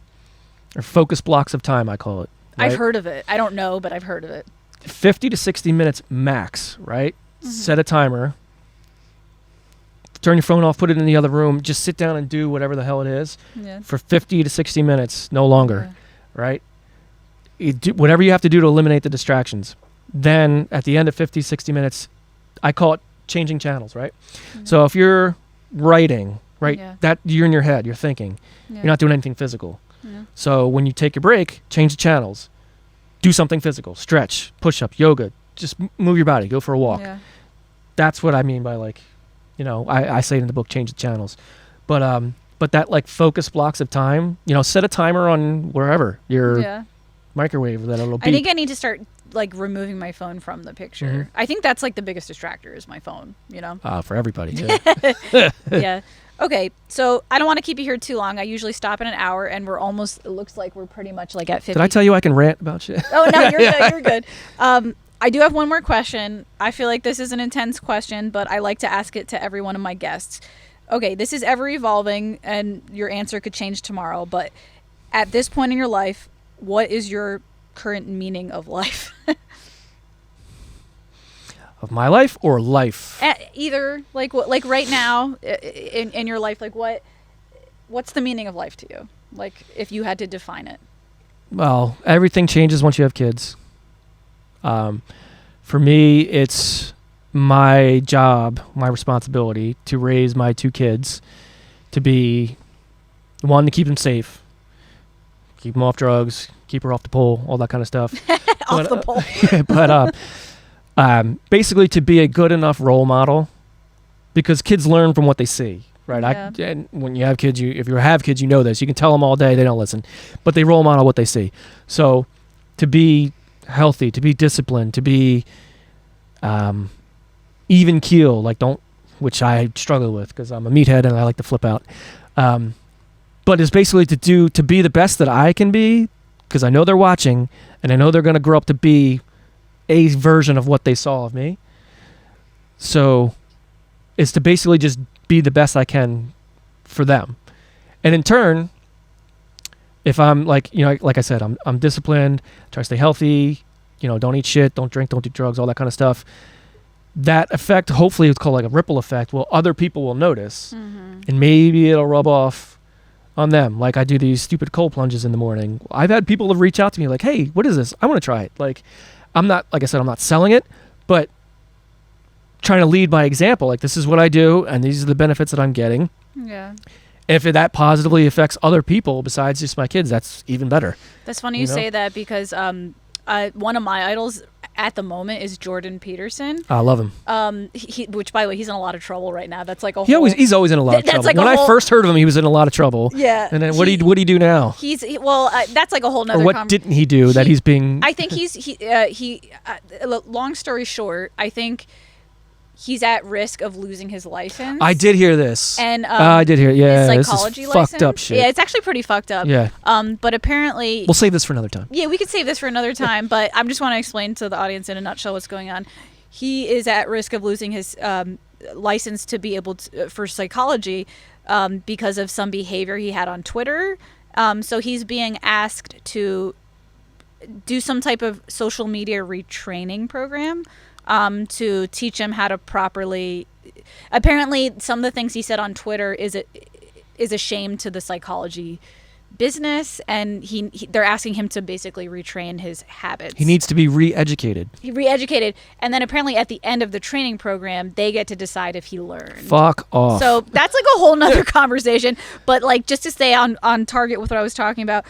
Or focus blocks of time, I call it. Right? I've heard of it. I don't know, but I've heard of it. 50 to 60 minutes max, right? Set a timer. Turn your phone off, put it in the other room, just sit down and do whatever the hell it is for 50 to 60 minutes, no longer, right? Whatever you have to do to eliminate the distractions. Then at the end of 50, 60 minutes, I call it changing channels, right? So if you're writing, right, that you're in your head, you're thinking, you're not doing anything physical. So when you take your break, change the channels, do something physical, stretch, push up, yoga, just move your body, go for a walk. That's what I mean by like, you know, I say it in the book, change the channels. But that like focus blocks of time, you know, set a timer on wherever your microwave that it'll be. I think I need to start like removing my phone from the picture. I think that's like the biggest distractor is my phone, you know? For everybody too. Yeah. Okay, so I don't want to keep you here too long. I usually stop in an hour, and it looks like we're pretty much like at 50. Did I tell you I can rant about shit? Oh, no, you're good, you're good. I do have one more question. I feel like this is an intense question, but I like to ask it to every one of my guests. Okay, this is ever evolving, and your answer could change tomorrow, but at this point in your life, what is your current meaning of life? Of my life or life? Either. Like what? Like right now in your life, like what's the meaning of life to you? Like if you had to define it. Well, everything changes once you have kids. For me, it's my job, my responsibility to raise my 2 kids, to be one, to keep them safe, keep them off drugs, keep her off the pole, all that kind of stuff. Off the pole. But basically to be a good enough role model, because kids learn from what they see, right? Yeah. And when you have kids, if you have kids, you know this. You can tell them all day, they don't listen, but they role model what they see. So to be healthy, to be disciplined, to be even keel, like which I struggle with because I'm a meathead and I like to flip out. But it's basically to be the best that I can be, because I know they're watching and I know they're going to grow up to be a version of what they saw of me. So it's to basically just be the best I can for them. And in turn, if I'm like, you know, like I said, I'm disciplined, try to stay healthy, you know, don't eat shit, don't drink, don't do drugs, all that kind of stuff. That effect, hopefully it's called like a ripple effect, well, other people will notice and maybe it'll rub off on them. Like I do these stupid cold plunges in the morning. I've had people reach out to me like, hey, what is this? I want to try it. Like, I'm not, like I said, I'm not selling it, but trying to lead by example. Like, this is what I do, and these are the benefits that I'm getting. Yeah. If that positively affects other people besides just my kids, that's even better. That's funny you say that because one of my idols at the moment is Jordan Peterson. I love him. Which, by the way, he's in a lot of trouble right now. That's like a whole... He's always in a lot of trouble. When I first heard of him, he was in a lot of trouble. Yeah. And then what do you do now? That's like a whole nother... Or what didn't he do that he's being... I think long story short, I think he's at risk of losing his license. I did hear this. And I did hear, yeah, his psychology this is fucked up shit. Yeah, it's actually pretty fucked up. Yeah. But apparently... We'll save this for another time. Yeah, we could save this for another time, but I just want to explain to the audience in a nutshell what's going on. He is at risk of losing his license to be able to, for psychology because of some behavior he had on Twitter. So he's being asked to do some type of social media retraining program to teach him how to properly... Apparently, some of the things he said on Twitter is a shame to the psychology business, and they're asking him to basically retrain his habits. He needs to be re-educated. And then apparently at the end of the training program, they get to decide if he learned. Fuck off. So that's like a whole nother conversation. But like, just to stay on target with what I was talking about.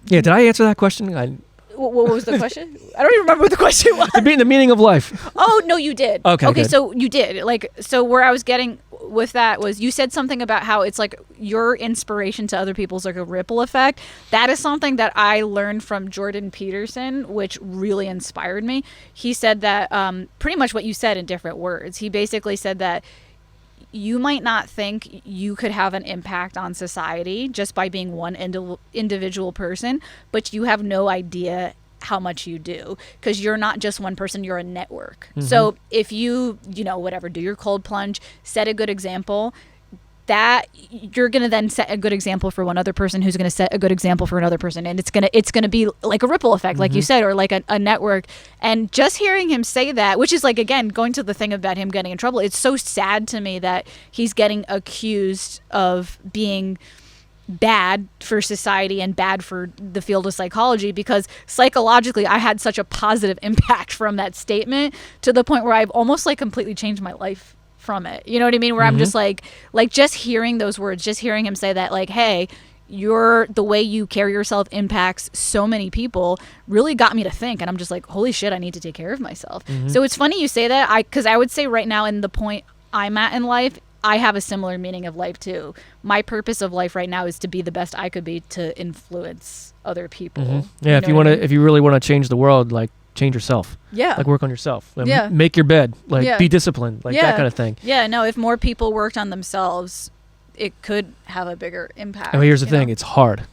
Yeah, did I answer that question? What was the question? I don't even remember what the question was. The meaning of life. Oh, no, you did. Okay, good. So you did. So where I was getting with that was you said something about how it's like your inspiration to other people's like a ripple effect. That is something that I learned from Jordan Peterson, which really inspired me. He said that pretty much what you said in different words. He basically said that you might not think you could have an impact on society just by being one individual person, but you have no idea how much you do, because you're not just one person, you're a network. Mm-hmm. So if you do your cold plunge, set a good example, that you're going to then set a good example for one other person who's going to set a good example for another person, and it's going to be like a ripple effect, like you said, or like a network. And just hearing him say that, which is like, again, going to the thing about him getting in trouble, it's so sad to me that he's getting accused of being bad for society and bad for the field of psychology, because psychologically I had such a positive impact from that statement, to the point where I've almost like completely changed my life from it. You know what I mean? Where I'm just like just hearing those words, just hearing him say that, like, hey, the way you carry yourself impacts so many people, really got me to think. And I'm just like, holy shit, I need to take care of myself. So it's funny you say that, because I would say right now, in the point I'm at in life, I have a similar meaning of life too. My purpose of life right now is to be the best I could be, to influence other people. Yeah, if you really want to change the world, like, change yourself. Yeah. Like, work on yourself. Yeah. Make your bed. Like, be disciplined. Like, that kind of thing. Yeah, no, if more people worked on themselves, it could have a bigger impact. And here's the thing. It's hard.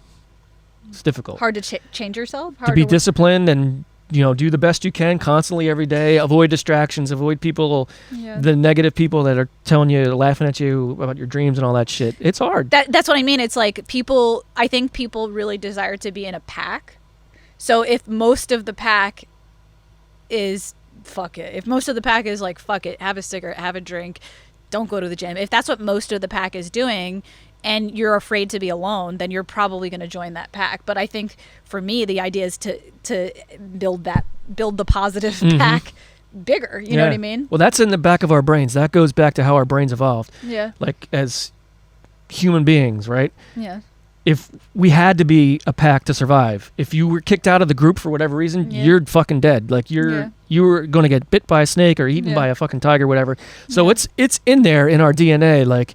It's difficult. Hard to change yourself? To be disciplined and, do the best you can constantly every day. Avoid distractions. Avoid people, the negative people that are telling you, laughing at you about your dreams and all that shit. It's hard. That's what I mean. It's like I think people really desire to be in a pack. So if most of the pack is fuck it. If most of the pack is like, fuck it, have a cigarette, have a drink, don't go to the gym. If that's what most of the pack is doing, and you're afraid to be alone, then you're probably going to join that pack. But I think for me, the idea is to build the positive pack bigger. You know what I mean? Well, that's in the back of our brains. That goes back to how our brains evolved. Yeah. Like, as human beings, right? Yeah. If we had to be a pack to survive, if you were kicked out of the group for whatever reason, you're fucking dead. Like, you were going to get bit by a snake or eaten by a fucking tiger, whatever. So it's in there in our DNA, like,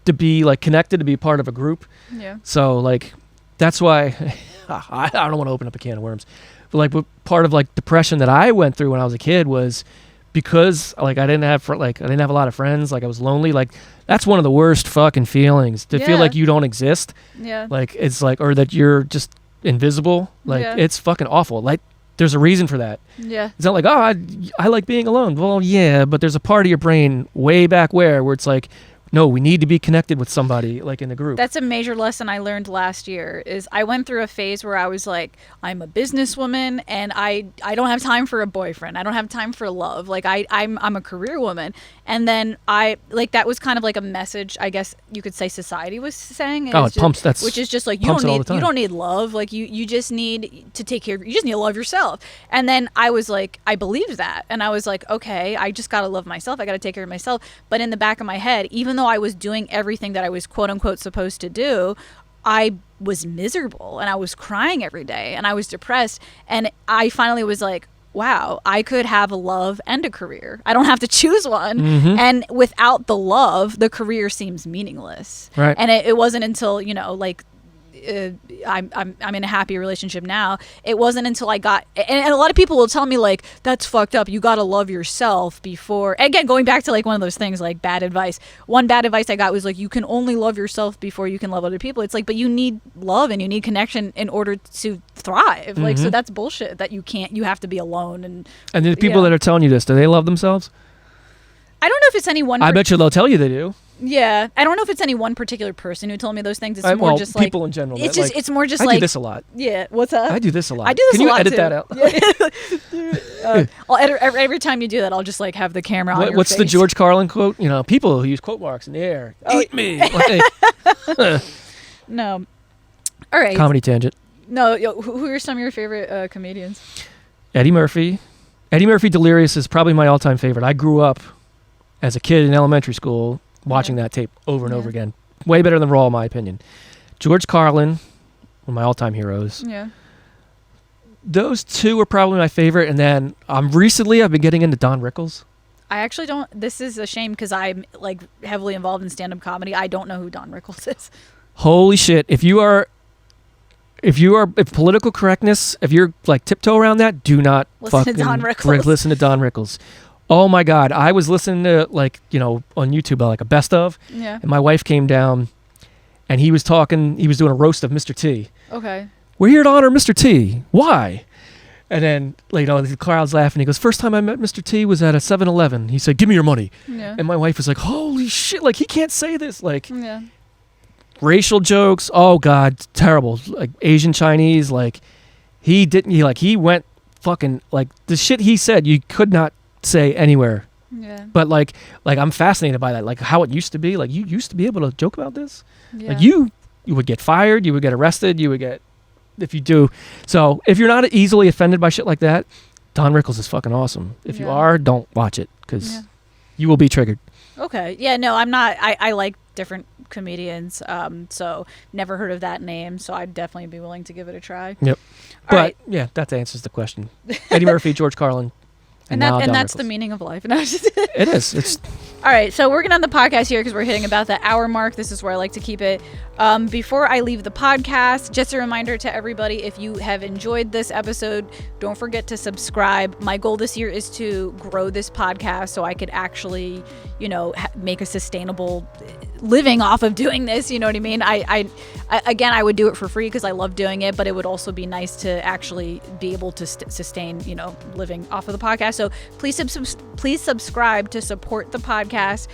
to be like connected, to be part of a group. Yeah. So like, that's why I don't want to open up a can of worms, but like, part of like depression that I went through when I was a kid was because like I didn't have a lot of friends. Like, I was lonely. Like, that's one of the worst fucking feelings, to feel like you don't exist. Yeah. Like, it's like, or that you're just invisible. Like, it's fucking awful. Like, there's a reason for that. Yeah. It's not like, oh, I like being alone. Well, yeah, but there's a part of your brain way back where it's like, no, we need to be connected with somebody, like, in the group. That's a major lesson I learned last year. Is I went through a phase where I was like, I'm a businesswoman and I don't have time for a boyfriend. I don't have time for love. Like, I'm a career woman. And then that was kind of like a message, I guess you could say, society was saying. Which is just like, you don't need love. Like, you just need to take care of, you just need to love yourself. And then I was like, I believed that. And I was like, okay, I just got to love myself. I got to take care of myself. But in the back of my head, even though I was doing everything that I was quote unquote supposed to do, I was miserable and I was crying every day and I was depressed. And I finally was like, wow, I could have a love and a career. I don't have to choose one. And without the love, the career seems meaningless. Right. And it wasn't until, you know, like, I'm in a happy relationship now. It wasn't until I got, and a lot of people will tell me like, that's fucked up. You got to love yourself before, again, going back to like one of those things like bad advice. One bad advice I got was like, you can only love yourself before you can love other people. It's like, but you need love and you need connection in order to thrive. Like, so that's bullshit that you can't, you have to be alone. And the people that are telling you this, do they love themselves? I don't know if it's any one. I bet you they'll tell you they do. Yeah, I don't know if it's any one particular person who told me those things. It's more just like people in general. It's just, it's more just I like, do this a lot. Yeah, what's up? I do this a lot. I do this Can a lot you edit too. that out? I'll edit every time you do that. I'll just like have the camera on your What's face. the George Carlin quote? You know, people who use quote marks in the air. Eat me. No. All right. Comedy tangent. No. Who are some of your favorite comedians? Eddie Murphy. Eddie Murphy Delirious is probably my all-time favorite. I grew up as a kid in elementary school watching that tape over and over again. Way better than Raw, in my opinion. George Carlin, one of my all-time heroes. Yeah. Those two are probably my favorite. And then recently I've been getting into Don Rickles. I actually don't. This is a shame because I'm like heavily involved in stand-up comedy. I don't know who Don Rickles is. Holy shit. If political correctness, if you're like tiptoe around that, do not listen to Don Rickles. Listen to Don Rickles. Oh my God. I was listening to like, you know, on YouTube, like a best of. Yeah. And my wife came down and he was doing a roast of Mr. T. Okay. We're here to honor Mr. T. Why? And then, like, you know, the crowd's laughing. He goes, first time I met Mr. T was at a 7-Eleven. He said, give me your money. Yeah. And my wife was like, holy shit. Like, he can't say this. Like, yeah. Racial jokes. Oh God, terrible. Like Asian Chinese. Like he went fucking like the shit he said you could not say anywhere. Yeah. But like I'm fascinated by that. Like how it used to be. Like you used to be able to joke about this. Yeah. Like you would get fired. You would get arrested. You would get if you do. So if you're not easily offended by shit like that, Don Rickles is fucking awesome. If you are, don't watch it because you will be triggered. Okay. Yeah. No, I'm not. I like different comedians. So never heard of that name. So I'd definitely be willing to give it a try. Yep. But yeah, that answers the question. Eddie Murphy, George Carlin. And that's the meaning of life. It is. It's all right. So we're gonna end the podcast here because we're hitting about the hour mark. This is where I like to keep it. Before I leave the podcast, just a reminder to everybody: if you have enjoyed this episode, don't forget to subscribe. My goal this year is to grow this podcast so I could actually, make a sustainable living off of doing this. You know what I mean? I would do it for free because I love doing it, but it would also be nice to actually be able to sustain, living off of the podcast. So please subscribe to support the podcast.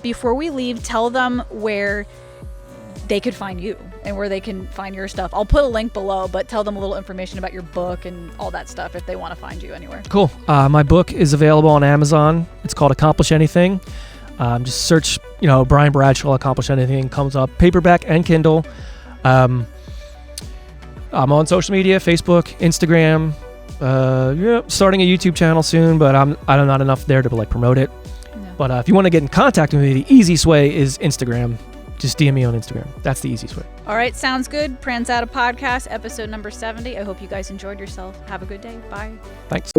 Before we leave, tell them where they could find you and where they can find your stuff. I'll put a link below, but tell them a little information about your book and all that stuff if they want to find you anywhere. Cool. My book is available on Amazon. It's called Accomplish Anything. Just search, Bryan Bradshaw, Accomplish Anything, comes up, paperback and Kindle. I'm on social media, Facebook, Instagram. Starting a YouTube channel soon, but I'm not enough there to promote it. No. But if you want to get in contact with me, the easiest way is Instagram. Just DM me on Instagram. That's the easiest way. All right, sounds good. Pranzata Podcast, episode number 70. I hope you guys enjoyed yourself. Have a good day. Bye. Thanks.